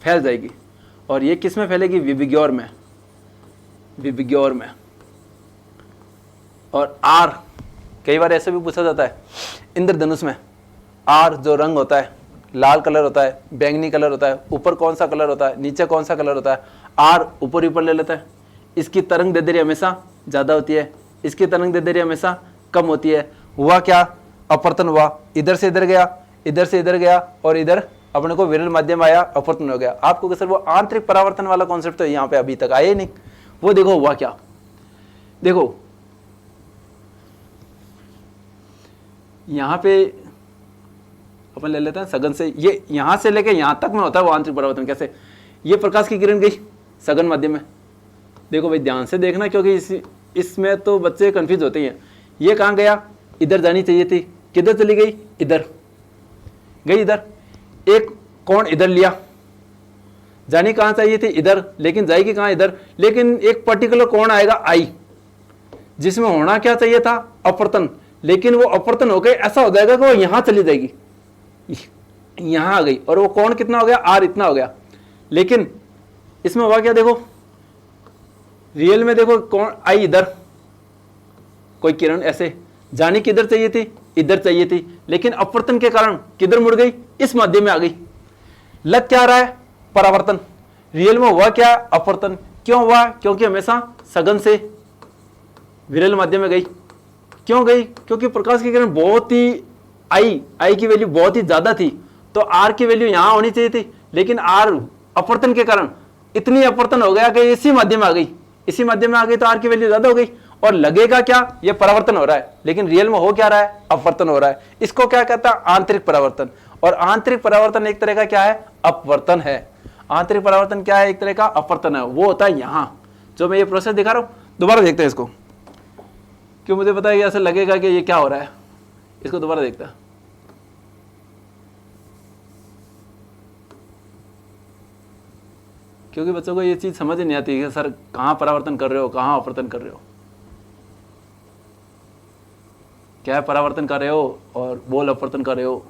फैल जाएगी, और ये किस में फैलेगी? विबग्योर में। विबग्योर में। और आर कई बार ऐसे भी पूछा जाता है इंद्रधनुष में, आर जो रंग होता है, लाल कलर होता है, बैंगनी कलर होता है, ऊपर कौन सा कलर होता है, नीचे कौन सा कलर होता है, आर ऊपर ऊपर ले लेता है। इसकी तरंग दैर्ध्य हमेशा ज़्यादा होती है, इसकी तरंग दैर्ध्य हमेशा कम होती है। हुआ क्या, अपवर्तन हुआ, इधर से इधर गया, इधर से इधर गया, और इधर अपने को विरल माध्यम आया, अपवर्तन हो गया। आपको सर वो आंतरिक परावर्तन वाला कॉन्सेप्ट तो यहाँ पे अभी तक आया ही नहीं। वो देखो हुआ क्या, देखो यहाँ पे अपन ले लेते हैं सघन से, ये यहाँ से लेके यहाँ तक में होता है वो आंतरिक परावर्तन। कैसे, ये प्रकाश की किरण गई सघन माध्यम में, देखो भाई ध्यान से देखना, क्योंकि इसमें तो बच्चे कंफ्यूज होते हैं। ये कहाँ गया, इधर जानी चाहिए थी, किधर चली गई, इधर गई, इधर एक कोण इधर लिया, जानी कहाँ चाहिए थी, इधर, लेकिन जाएगी कहाँ, इधर। लेकिन एक पर्टिकुलर कोण आएगा आई, जिसमें होना क्या चाहिए था, अपवर्तन, लेकिन वो अपवर्तन होकर ऐसा हो जाएगा कि वो यहां चली जाएगी, यहां आ गई, और वो कोण कितना हो गया, आर इतना हो गया। लेकिन इसमें हुआ क्या, देखो रियल में देखो कोण आई इधर, कोई किरण ऐसे जानी किधर चाहिए थी, इधर चाहिए थी, लेकिन अपवर्तन के कारण किधर मुड़ गई, इस माध्यम में आ गई। लग क्या रहा है, परावर्तन। रियल में हुआ क्या, अपवर्तन। क्यों हुआ, क्योंकि हमेशा सघन से विरल माध्यम में गई। क्यों गई, क्योंकि प्रकाश की किरण बहुत ही आई की वैल्यू बहुत ही ज्यादा थी, तो आर की वैल्यू यहां होनी चाहिए थी, लेकिन आर अपवर्तन के कारण इतनी अपवर्तन हो गया कि इसी माध्यम में आ गई, इसी माध्यम में आ गई, तो आर की वैल्यू ज्यादा हो गई। और लगेगा क्या, ये परावर्तन हो रहा है, लेकिन रियल में हो क्या रहा है, अपवर्तन हो रहा है। इसको क्या कहता है, आंतरिक परावर्तन। और आंतरिक परावर्तन एक तरह का क्या है, अपवर्तन है। आंतरिक परावर्तन क्या है, एक तरह का अपवर्तन है। वो होता है यहां, जो मैं ये प्रोसेस दिखा रहा हूं। दोबारा देखते हैं इसको, क्यों मुझे पता है कि ऐसा लगेगा कि ये क्या हो रहा है। इसको दोबारा देखते हैं। क्योंकि बच्चों को ये चीज समझ नहीं आती कि सर कहां परावर्तन कर रहे हो, कहां अपवर्तन कर रहे हो, क्या परावर्तन कर रहे हो और बोल अपवर्तन कर रहे हो,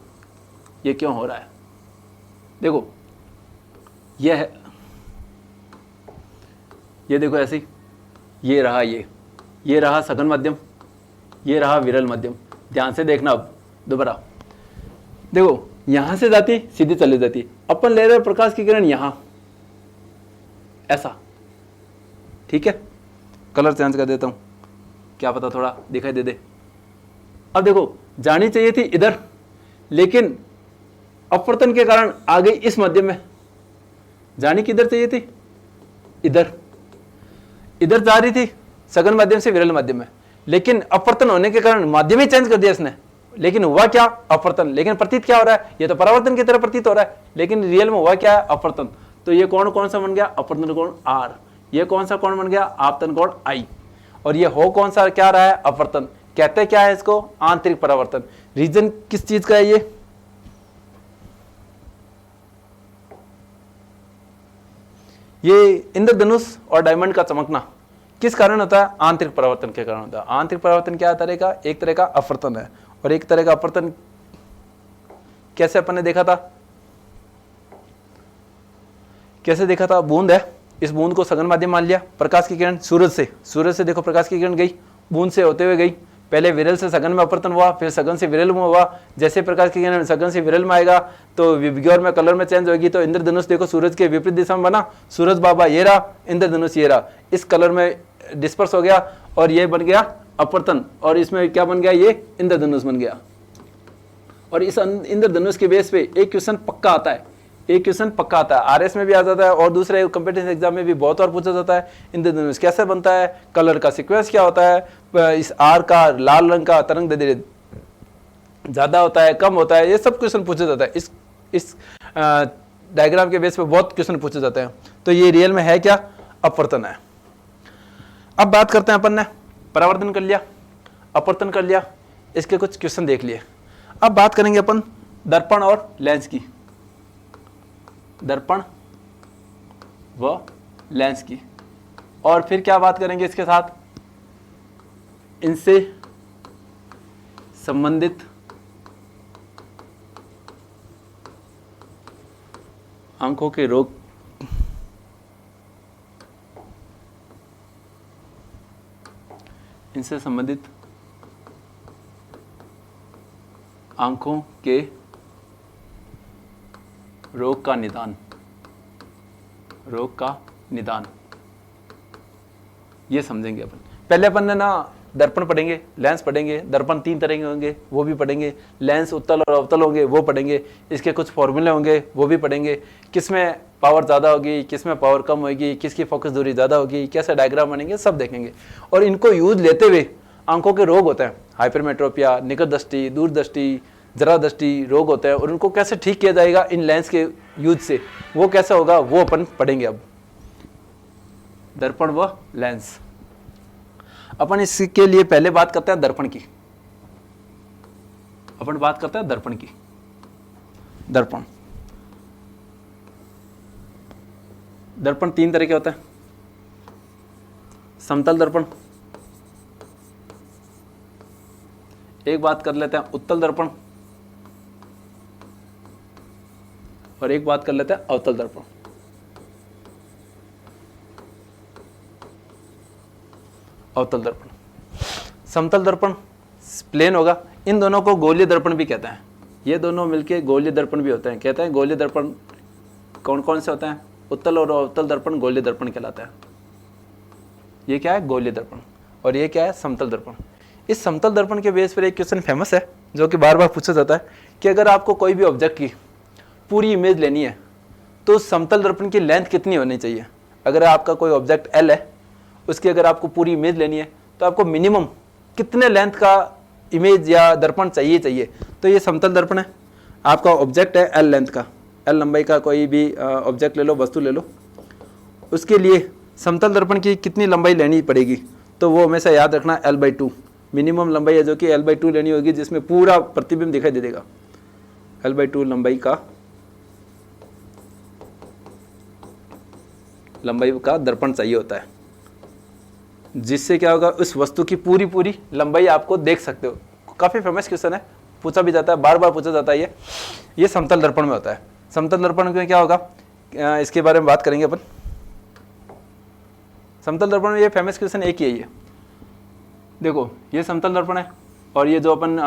ये क्यों हो रहा है। देखो ये है, ये देखो ऐसी, ये रहा, ये रहा सघन माध्यम, ये रहा विरल माध्यम। ध्यान से देखना, अब दोबारा देखो, यहां से जाती सीधी चली जाती, अपन ले रहे प्रकाश की किरण यहां ऐसा, ठीक है। कलर चेंज कर देता हूं, क्या पता थोड़ा दिखाई दे दे। अब देखो जानी चाहिए थी इधर, लेकिन अपवर्तन के कारण आ गई इस माध्यम में। जानी किधर चाहिए थी, इधर, इधर जा रही थी सघन माध्यम से विरल माध्यम में, लेकिन अपवर्तन होने के कारण माध्यम ही चेंज कर दिया इसने। लेकिन हुआ क्या, अपवर्तन। लेकिन प्रतीत क्या हो रहा है, ये तो परावर्तन की तरह प्रतीत हो रहा है, लेकिन रियल में हुआ क्या है, अपवर्तन। तो ये कोण कौन सा बन गया, अपवर्तन कोण आर। ये कौन सा कोण बन गया, आपतन कोण आई। और ये हो कौन सा क्या रहा है, अपवर्तन। कहते क्या है इसको, आंतरिक परावर्तन। रीजन किस चीज का है ये इंद्रधनुष और डायमंड का चमकना किस कारण होता है, आंतरिक परावर्तन के कारण होता है। आंतरिक परावर्तन क्या तरह का, एक तरह का अपवर्तन है, और एक तरह का अपवर्तन कैसे अपन ने देखा था, कैसे देखा था, बूंद है, इस बूंद को सघन माध्यम मान लिया, प्रकाश की किरण सूरज से देखो प्रकाश की किरण गई, बूंद से होते हुए गई, पहले विरल से सघन में अपवर्तन हुआ, फिर सघन से विरल में हुआ। जैसे प्रकाश की किरण सघन से विरल में आएगा तो विबग्योर में कलर में चेंज होगी, तो इंद्रधनुष देखो सूरज के विपरीत दिशा में बना, सूरज बाबा ये रहा, इंद्रधनुष ये रहा, इस कलर में डिस्पर्स हो गया, और ये बन गया अपवर्तन, और इसमें क्या बन गया, ये इंद्रधनुष बन गया। और इस इंद्रधनुष के बेस पे एक क्वेश्चन पक्का आता है, एक क्वेश्चन पक्का आता है, आरएस में भी आ जाता है, और दूसरे कॉम्पिटिटिव एग्जाम में भी बहुत बार पूछा जाता है, इंद्रधनुष कैसे बनता है, कलर का सीक्वेंस क्या होता है, इस आर का लाल रंग का तरंग दैर्ध्य ज्यादा होता है, कम होता है, ये सब क्वेश्चन पूछा जाता है। इस डायग्राम के बेस पे बहुत क्वेश्चन पूछे जाते हैं। तो ये रियल में है क्या, अपवर्तन है। अब बात करते हैं, अपन ने परावर्तन कर लिया, अपवर्तन कर लिया, इसके कुछ क्वेश्चन देख लिए। अब बात करेंगे अपन दर्पण और लेंस की, दर्पण व लेंस की, और फिर क्या बात करेंगे इसके साथ, इनसे संबंधित आंखों के रोग, इनसे संबंधित आंखों के रोग का निदान, रोग का निदान, ये समझेंगे अपन। पहले अपन ने ना दर्पण पढ़ेंगे, लेंस पढ़ेंगे, दर्पण 3 तरह के होंगे वो भी पढ़ेंगे, लेंस उत्तल और अवतल होंगे वो पढ़ेंगे, इसके कुछ फॉर्मूले होंगे वो भी पढ़ेंगे, किस में पावर ज़्यादा होगी, किस में पावर कम होगी, किसकी फोकस दूरी ज़्यादा होगी, कैसे डायग्राम बनेंगे, सब देखेंगे। और इनको यूज लेते हुए आंखों के रोग होते हैं, हाइपरमेट्रोपिया, निकट दृष्टि, दूर दृष्टि, जरा दृष्टि रोग होते हैं, और उनको कैसे ठीक किया जाएगा इन लेंस के यूज से, वो कैसे होगा वो अपन पढ़ेंगे। अब दर्पण व लेंस, अपन इसके लिए पहले बात करते हैं दर्पण की। अपन बात करते हैं दर्पण की। दर्पण, दर्पण 3 तरह के होते हैं। समतल दर्पण, एक बात कर लेते हैं उत्तल दर्पण, और एक बात कर लेते हैं अवतल दर्पण। अवतल दर्पण, समतल दर्पण प्लेन होगा, इन दोनों को गोलीय दर्पण भी कहते हैं। ये दोनों मिलके गोलीय दर्पण भी होते हैं। कहते हैं गोलीय दर्पण कौन कौन से होते हैं? उत्तल और अवतल दर्पण गोलीय दर्पण कहलाता है। ये क्या है? गोलीय दर्पण। और ये क्या है? समतल दर्पण। इस समतल दर्पण के बेस पर एक क्वेश्चन फेमस है जो कि बार बार पूछा जाता है कि अगर आपको कोई भी ऑब्जेक्ट की पूरी इमेज लेनी है तो समतल दर्पण की लेंथ कितनी होनी चाहिए? अगर आपका कोई ऑब्जेक्ट L है, उसकी अगर आपको पूरी इमेज लेनी है तो आपको मिनिमम कितने लेंथ का इमेज या दर्पण चाहिए? तो ये समतल दर्पण है। आपका ऑब्जेक्ट है L लेंथ का, L लंबाई का कोई भी ऑब्जेक्ट ले लो, वस्तु ले लो, उसके लिए समतल दर्पण की कितनी लंबाई लेनी पड़ेगी? तो वो हमेशा याद रखना L/2 मिनिमम लंबाई है जो कि L/2 लेनी होगी, जिसमें पूरा प्रतिबिंब दिखाई दे देगा। L/2 लंबाई का दर्पण चाहिए होता है, जिससे क्या होगा, उस वस्तु की पूरी लंबाई आपको देख सकते हो। काफ़ी फेमस क्वेश्चन है, पूछा भी जाता है, बार बार पूछा जाता है। ये समतल दर्पण में होता है। समतल दर्पण में क्या होगा, इसके बारे में बात करेंगे अपन। समतल दर्पण में ये फेमस क्वेश्चन एक ही है। ये देखो, ये समतल दर्पण है, और ये जो अपन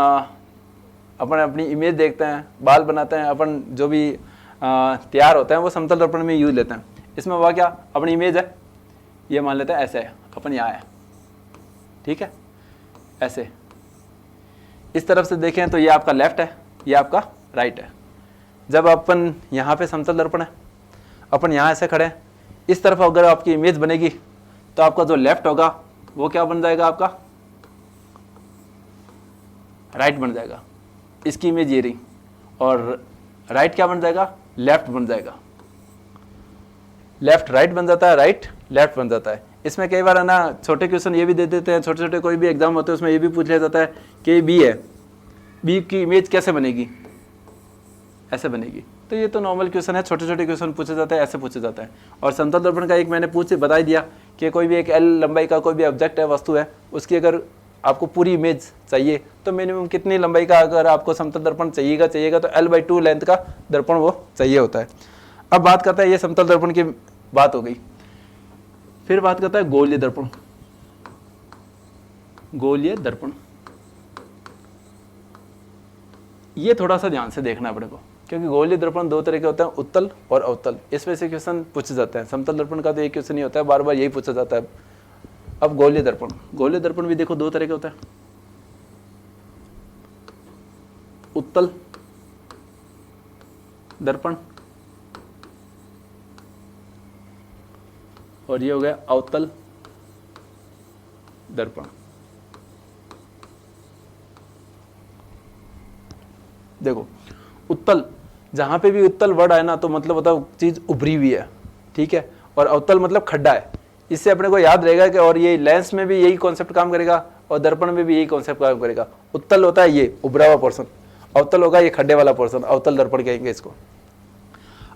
अपनी इमेज देखते हैं, बाल बनाते हैं, अपन जो भी तैयार होते हैं वो समतल दर्पण में यूज लेते हैं। इसमें हुआ क्या, अपनी इमेज है, ये मान लेते हैं ऐसे है, अपन यहाँ है, ठीक है, ऐसे। इस तरफ से देखें तो ये आपका लेफ्ट है, ये आपका राइट है। जब अपन यहाँ पे समतल दर्पण है, अपन यहाँ ऐसे खड़े हैं, इस तरफ अगर आपकी इमेज बनेगी तो आपका जो लेफ्ट होगा वो क्या बन जाएगा, आपका राइट बन जाएगा। इसकी इमेज ये रही, और राइट क्या बन जाएगा, लेफ्ट बन जाएगा। लेफ्ट राइट बन जाता है, राइट लेफ्ट बन जाता है। इसमें कई बार है ना छोटे क्वेश्चन ये भी दे देते हैं, छोटे छोटे कोई भी एग्जाम होते हैं उसमें ये भी पूछ लिया जाता है कि बी है, बी की इमेज कैसे बनेगी, ऐसे बनेगी। तो ये तो नॉर्मल क्वेश्चन है, छोटे छोटे क्वेश्चन पूछे जाते हैं, ऐसे पूछे जाता है। और समतल दर्पण का एक मैंने बता दिया कि कोई भी एक L लंबाई का कोई भी ऑब्जेक्ट है, वस्तु है, उसकी अगर आपको पूरी इमेज चाहिए तो मिनिमम कितनी लंबाई का अगर आपको समतल दर्पण चाहिएगा तो L/2 लेंथ का दर्पण वो चाहिए होता है। अब बात करता है, ये समतल दर्पण की बात हो गई। फिर बात करता है गोलीय दर्पण। गोलीय दर्पण, ये थोड़ा सा ध्यान से देखना है अपने को, क्योंकि गोलीय दर्पण 2 तरह के होते हैं, उत्तल और अवतल। इसमें से क्वेश्चन पूछे जाते हैं। समतल दर्पण का तो एक क्वेश्चन नहीं होता है, बार बार यही पूछा जाता है। अब गोलीय दर्पण, गोलीय दर्पण भी देखो 2 तरह के होते हैं, उत्तल दर्पण और ये हो गया अवतल दर्पण। देखो, उत्तल, जहां पे भी उत्तल वर्ड आए ना तो मतलब बताओ चीज उभरी हुई है, ठीक है, और अवतल मतलब खड्डा है। इससे अपने को याद रहेगा कि और ये लेंस में भी यही कॉन्सेप्ट काम करेगा और दर्पण में भी यही कॉन्सेप्ट काम करेगा। उत्तल होता है ये उभरा हुआ पोर्शन, अवतल होगा ये खड्डे वाला पोर्शन, अवतल दर्पण कहेंगे इसको।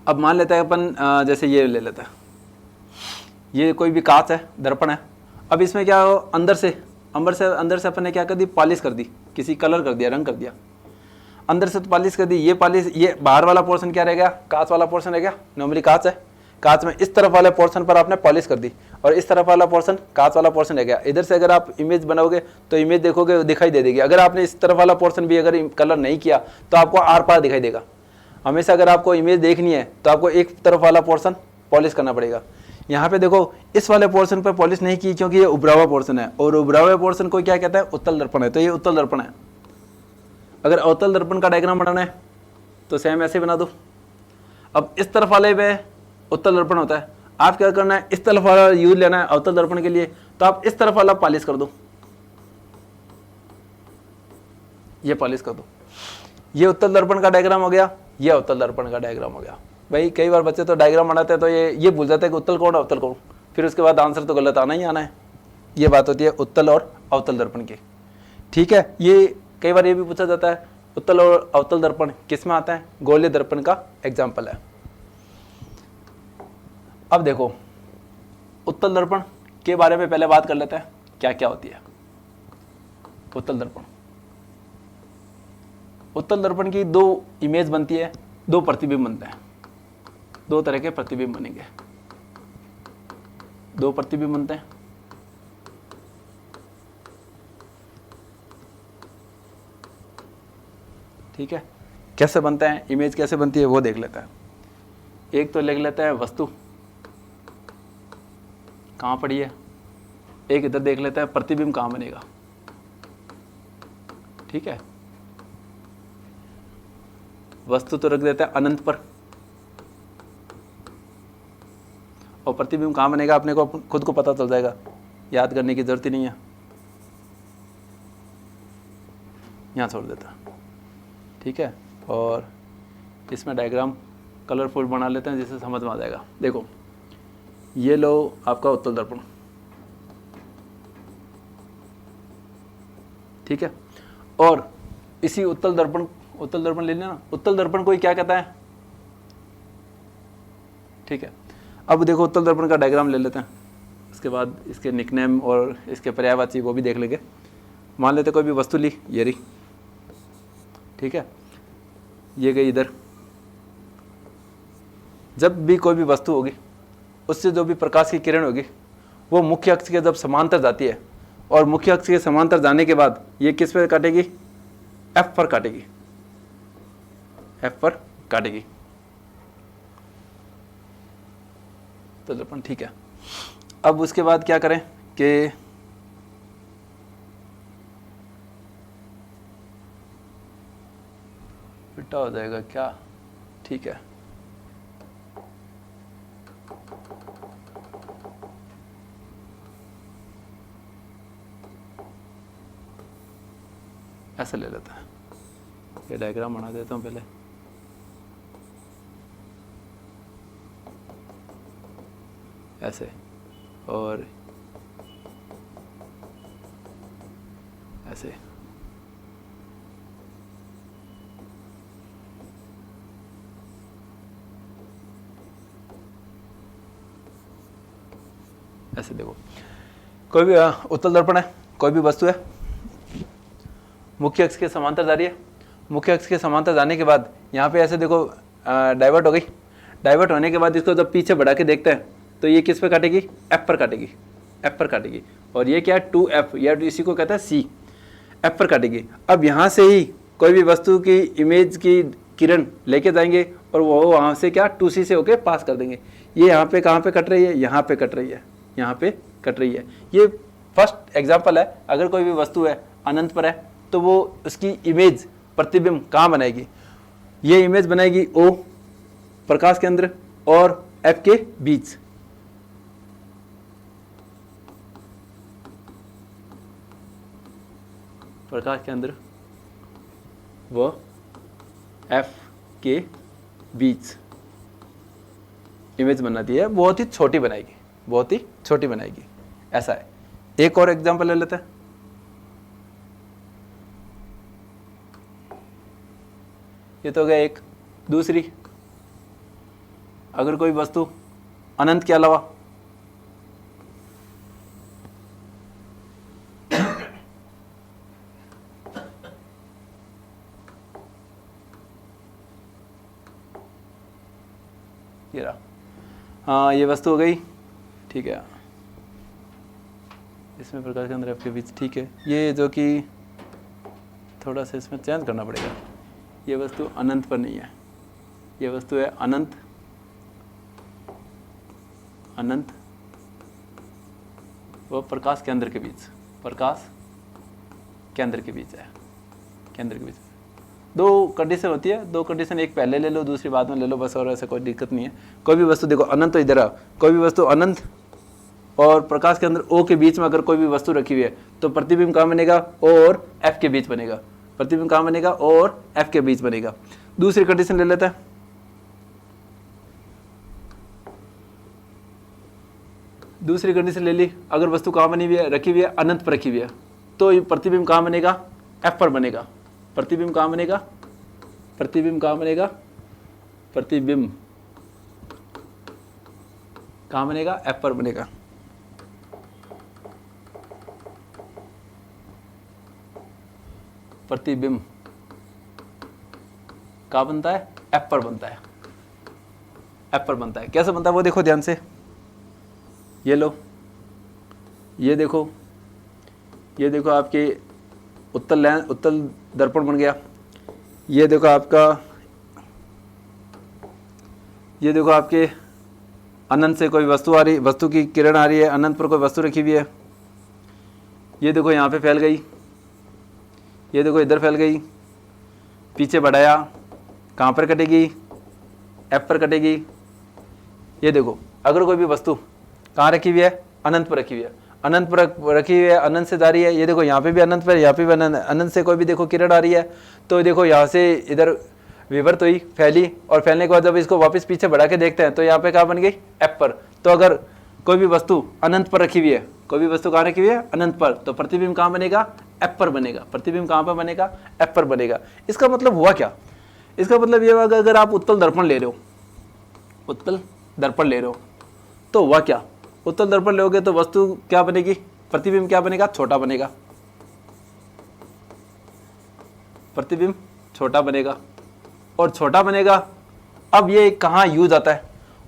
अब मान लेते हैं अपन, जैसे ये ले लेते हैं, ये कोई भी कांच है, दर्पण है। अब इसमें क्या हो, अंदर से अपन ने क्या कर दी, पॉलिश कर दी, किसी कलर कर दिया, रंग कर दिया। अंदर से तो पॉलिश कर दी, ये पॉलिश, ये बाहर वाला पोर्शन क्या रहेगा, कांच वाला पोर्शन रहेगा, नॉर्मली कांच है। कांच में इस तरफ वाले पोर्शन पर आपने पॉलिश कर दी और इस तरफ वाला पोर्शन कांच वाला पोर्शन रह गया। इधर से अगर आप इमेज बनाओगे तो इमेज देखोगे दिखाई दे देगी। अगर आपने इस तरफ वाला पोर्शन भी अगर कलर नहीं किया तो आपको आर पार दिखाई देगा। हमेशा अगर आपको इमेज देखनी है तो आपको एक तरफ वाला पोर्शन पॉलिश करना पड़ेगा। यहाँ पे देखो इस वाले पोर्शन पर पॉलिश नहीं की क्योंकि ये उभरा हुआ पोर्शन है और उभरा हुआ पोर्शन को क्या कहता है, उत्तल दर्पण है, तो ये उत्तल दर्पण है। अगर अवतल दर्पण का डायग्राम बनाना है तो सेम ऐसे बना दो। अब इस तरफ वाले पे उत्तल दर्पण होता है, आप क्या करना है, इस तरफ वाला यूज लेना है अवतल दर्पण के लिए, तो आप इस तरफ वाला पॉलिश कर दो, ये पॉलिश कर दो। ये उत्तल दर्पण का डायग्राम हो गया, ये अवतल दर्पण का डायग्राम हो गया। भाई कई बार बच्चे तो डायग्राम बनाते हैं तो ये भूल जाते हैं कि उत्तल कौन अवतल कौन, फिर उसके बाद आंसर तो गलत आना ही आना है। ये बात होती है उत्तल और अवतल दर्पण की। ठीक है, ये कई बार ये भी पूछा जाता है उत्तल और अवतल दर्पण किस में आता है, गोलीय दर्पण का एग्जाम्पल है। अब देखो उत्तल दर्पण के बारे में पहले बात कर लेते हैं, क्या क्या होती है उत्तल दर्पण। उत्तल दर्पण की दो इमेज बनती है, दो प्रतिबिंब बनते हैं, दो तरह के प्रतिबिंब बनेंगे, दो प्रतिबिंब बनते हैं। ठीक है, कैसे बनते हैं, इमेज कैसे बनती है वो देख लेते हैं। एक तो लिख लेते हैं वस्तु कहाँ पड़ी है, एक इधर देख लेते हैं प्रतिबिंब कहाँ बनेगा। ठीक है, वस्तु तो रख देते हैं अनंत पर और प्रतिबिंब कहाँ बनेगा अपने को खुद को पता चल जाएगा, याद करने की जरूरत ही नहीं है, यहाँ छोड़ देता। ठीक है, और इसमें डायग्राम कलरफुल बना लेते हैं जिससे समझ में आ जाएगा। देखो ये लो आपका उत्तल दर्पण। ठीक है, और इसी उत्तल दर्पण ले लेना। उत्तल दर्पण को क्या कहता है। ठीक है, अब देखो उत्तल दर्पण का डायग्राम ले लेते हैं, उसके बाद इसके निकनेम और इसके पर्यायवाची वो भी देख लेंगे। मान लेते कोई भी वस्तु ली, ये रही। ठीक है, ये गई इधर। जब भी कोई भी वस्तु होगी उससे जो भी प्रकाश की किरण होगी वो मुख्य अक्ष के जब समांतर जाती है और मुख्य अक्ष के समांतर जाने के बाद ये किस पर काटेगी, एफ पर काटेगी, एफ पर काटेगी तो दर्पण। ठीक है, अब उसके बाद क्या करें कि उल्टा हो जाएगा क्या। ठीक है, ऐसे ले लेता है, ये डायग्राम बना देता हूँ पहले। ऐसे और ऐसे। ऐसे देखो कोई भी उत्तल दर्पण है, कोई भी वस्तु है, मुख्य अक्ष के समांतर जा रही है। मुख्य अक्ष के समांतर जाने के बाद यहाँ पे ऐसे देखो डाइवर्ट हो गई। डाइवर्ट होने के बाद इसको जब पीछे बढ़ा के देखते हैं तो ये किस पे काटेगी, एफ पर काटेगी, एफ पर काटेगी। और ये क्या है, 2F, या इसी को कहता है C, एफ पर काटेगी। अब यहाँ से ही कोई भी वस्तु की इमेज की किरण लेके जाएंगे और वो वहाँ से क्या 2C से होके पास कर देंगे। ये यहाँ पे कहाँ पे कट रही है, यहाँ पे कट रही है, यहाँ पे कट रही है। ये फर्स्ट एग्जाम्पल है। अगर कोई भी वस्तु है अनंत पर है तो वो उसकी इमेज प्रतिबिंब कहाँ बनाएगी, ये इमेज बनाएगी O प्रकाश केंद्र और F के बीच। प्रकाश केंद्र व F के बीच इमेज बनाती है, बहुत ही छोटी बनाएगी, बहुत ही छोटी बनाएगी। ऐसा है। एक और एग्जांपल ले लेते हैं। ये तो गया एक। दूसरी, अगर कोई वस्तु अनंत के अलावा ये रहा, हाँ ये वस्तु हो गई, ठीक है, इसमें प्रकाश के अंदर एफ के बीच, ठीक है। ये जो कि थोड़ा सा इसमें चेंज करना पड़ेगा, ये वस्तु अनंत पर नहीं है, ये वस्तु है अनंत, अनंत वो प्रकाश केंद्र के बीच, प्रकाश केंद्र के बीच है, केंद्र के बीच। दो कंडीशन होती है, दो कंडीशन, एक पहले ले लो दूसरी बाद में ले लो बस, और ऐसे कोई दिक्कत नहीं है। कोई भी वस्तु देखो अनंत तो इधर, कोई भी वस्तु अनंत और प्रकाश के अंदर ओ के बीच में अगर कोई भी वस्तु रखी हुई है तो प्रतिबिंब कहाँ बनेगा, ओ और एफ के बीच बनेगा, प्रतिबिंब कहाँ बनेगा, ओ और एफ के बीच बनेगा। दूसरी कंडीशन ले लेते हैं, दूसरी कंडीशन ले ली, अगर वस्तु कहाँ बनी हुई है, रखी हुई है, अनंत पर रखी हुई है, तो ये प्रतिबिंब कहाँ बनेगा, एफ पर बनेगा। प्रतिबिंब कहाँ बनेगा, प्रतिबिंब कहाँ बनेगा, प्रतिबिंब कहाँ बनेगा, एफ पर बनेगा। प्रतिबिंब कहाँ बनता है, एफ पर बनता है, एफ पर बनता है। कैसे बनता है वो देखो ध्यान से, ये लो, ये देखो, ये देखो आपके उत्तल दर्पण बन गया, ये देखो आपका, ये देखो आपके अनंत से कोई वस्तु आ रही, वस्तु की किरण आ रही है, अनंत पर कोई वस्तु रखी हुई है, ये देखो यहाँ पे फैल गई, ये देखो इधर फैल गई, पीछे बढ़ाया, कहाँ पर कटेगी, एफ पर कटेगी। ये देखो अगर कोई भी वस्तु कहाँ रखी हुई है, अनंत पर रखी हुई है, अनंत पर रखी हुई है, अनंत से जा रही है, ये देखो यहाँ पे भी अनंत पर, यहाँ पे भी अनंत से कोई भी देखो किरण आ रही है, तो देखो यहाँ से इधर विवर्त हुई, फैली, और फैलने के बाद जब इसको वापस पीछे बढ़ा के देखते हैं तो यहाँ पे कहाँ बन गई, एफ पर। तो अगर कोई भी वस्तु अनंत पर रखी हुई है, कोई भी वस्तु कहाँ रखी हुई है, अनंत पर, तो प्रतिबिंब कहाँ बनेगा, एफ पर बनेगा। प्रतिबिंब कहाँ पर बनेगा, एफ पर बनेगा। इसका मतलब हुआ क्या, इसका मतलब ये हुआ अगर आप उत्तल दर्पण ले रहे हो, उत्तल दर्पण ले रहे हो तो हुआ क्या, उत्तल दर्पण लोगे तो वस्तु क्या बनेगी, प्रतिबिंब क्या बनेगा, छोटा बनेगा, प्रतिबिंब छोटा बनेगा, और छोटा बनेगा। अब ये कहाँ यूज आता है,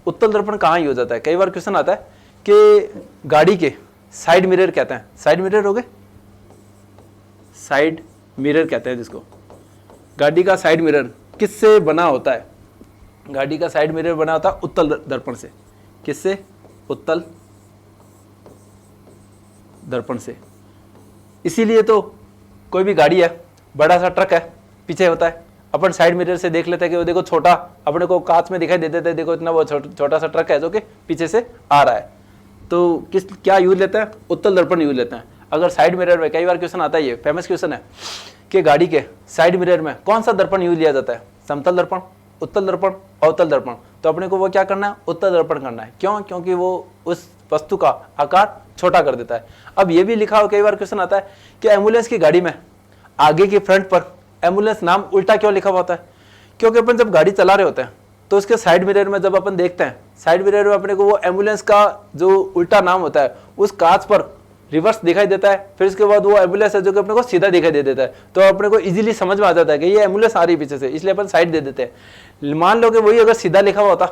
उत्तल दर्पण कहाँ यूज आता है। कई बार क्वेश्चन आता है कि गाड़ी के साइड मिरर कहते हैं, साइड मिरर हो गए, साइड मिरर कहते हैं जिसको, गाड़ी का साइड मिरर किससे बना होता है, गाड़ी का साइड मिरर बना होता है उत्तल दर्पण से। किससे, उत्तल दर्पण से। इसीलिए तो कोई भी गाड़ी है, बड़ा सा ट्रक है, पीछे होता है, अपन साइड मिरर से देख लेते हैं कि वो देखो छोटा, अपने को कांच में दिखाई दे देता है, देखो इतना वो छोटा सा ट्रक है जो कि पीछे से आ रहा है। तो किस क्या यूज लेते हैं, उत्तल दर्पण यूज लेते हैं। अगर साइड मिरर में, कई बार क्वेश्चन आता है, ये फेमस क्वेश्चन है कि गाड़ी के साइड मिरर में कौन सा दर्पण यूज लिया जाता है, समतल दर्पण, उत्तल दर्पण, अवतल दर्पण। तो अपने को वो क्या करना है, उत्तल दर्पण करना है। क्यों, क्योंकि वो उस वस्तु का आकार छोटा कर देता है। अब ये भी लिखा हो, कई बार क्वेश्चन आता है कि एम्बुलेंस की गाड़ी में आगे की फ्रंट पर एम्बुलेंस नाम उल्टा क्यों लिखा हुआ होता है, क्योंकि अपन जब गाड़ी चला रहे होते हैं तो उसके साइड मिरर में जब अपन देखते हैं, साइड मिरर में अपने को वो एम्बुलेंस का जो उल्टा नाम होता है उस कांच पर रिवर्स दिखाई देता है, फिर उसके बाद वो एम्बुलेंस है जो कि अपने को सीधा दिखाई दे देता है। तो अपने को इजीली समझ में आ जाता है कि ये एम्बुलेंस आ रही है पीछे से, इसलिए अपन साइड दे देते हैं। मान लो कि वही अगर सीधा लिखा हुआ होता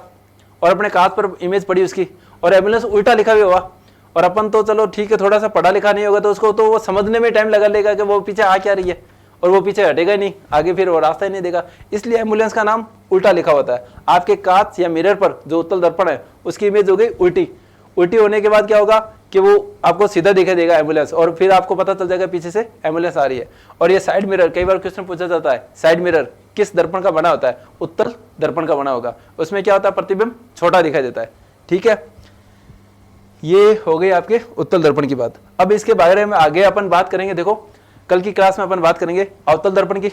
और अपने कांच पर इमेज पड़ी उसकी, और एम्बुलेंस उल्टा लिखा हुआ हुआ, और अपन तो चलो ठीक है थोड़ा सा पढ़ा लिखा नहीं होगा तो उसको तो वो समझने में टाइम लगा लेगा कि वो पीछे आ क्या रही है, और वो पीछे हटेगा ही नहीं, आगे फिर वो रास्ता ही नहीं देगा। इसलिए एम्बुलेंस का नाम उल्टा लिखा होता है। आपके कांच या मिरर पर जो उत्तल दर्पण है उसकी इमेज हो गई उल्टी, उल्टी होने के बाद क्या होगा कि वो आपको सीधा दिखाई देगा एम्बुलेंस, और फिर आपको पता चल जाएगा पीछे से एम्बुलेंस आ रही है। और ये साइड मिरर, कई बार क्वेश्चन पूछा जाता है, साइड मिरर किस दर्पण का बना होता है, उत्तल दर्पण का बना होगा। उसमें क्या होता है, प्रतिबिंब छोटा दिखाई देता है। ठीक है, ये हो गई आपके उत्तल दर्पण की बात। अब इसके बारे में आगे अपन बात करेंगे, देखो कल की क्लास में अपन बात करेंगे अवतल दर्पण की,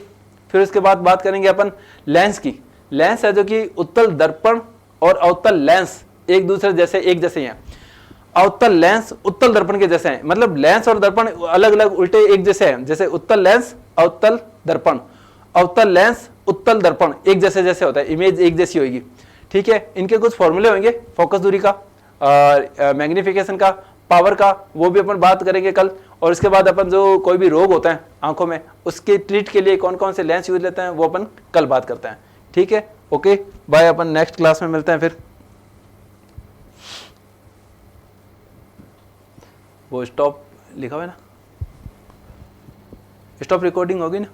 फिर उसके बाद बात करेंगे अपन लेंस की। लेंस है जो कि उत्तल दर्पण और अवतल लेंस एक दूसरे जैसे, एक जैसे ही हैं। अवतल लेंस उत्तल दर्पण के जैसे हैं, मतलब लेंस और दर्पण अलग अलग उल्टे एक जैसे हैं, जैसे उत्तल लेंस अवतल दर्पण, अवतल लेंस उत्तल दर्पण एक जैसे जैसे होता है, इमेज एक जैसी होगी। ठीक है, इनके कुछ फॉर्मूले होंगे, फोकस दूरी का, मैग्निफिकेशन का, पावर का, वो भी अपन बात करेंगे कल। और इसके बाद अपन जो कोई भी रोग होता है आंखों में, उसके ट्रीट के लिए कौन कौन से लेंस यूज लेते हैं वो अपन कल बात करते हैं। ठीक है, ओके बाय, अपन नेक्स्ट क्लास में मिलते हैं फिर। वो स्टॉप लिखा हुआ है ना, स्टॉप रिकॉर्डिंग होगी ना।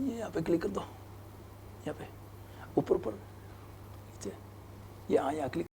ये यहाँ पे क्लिक कर दो, यहाँ पे ऊपर ऊपर नीचे, यहाँ क्लिक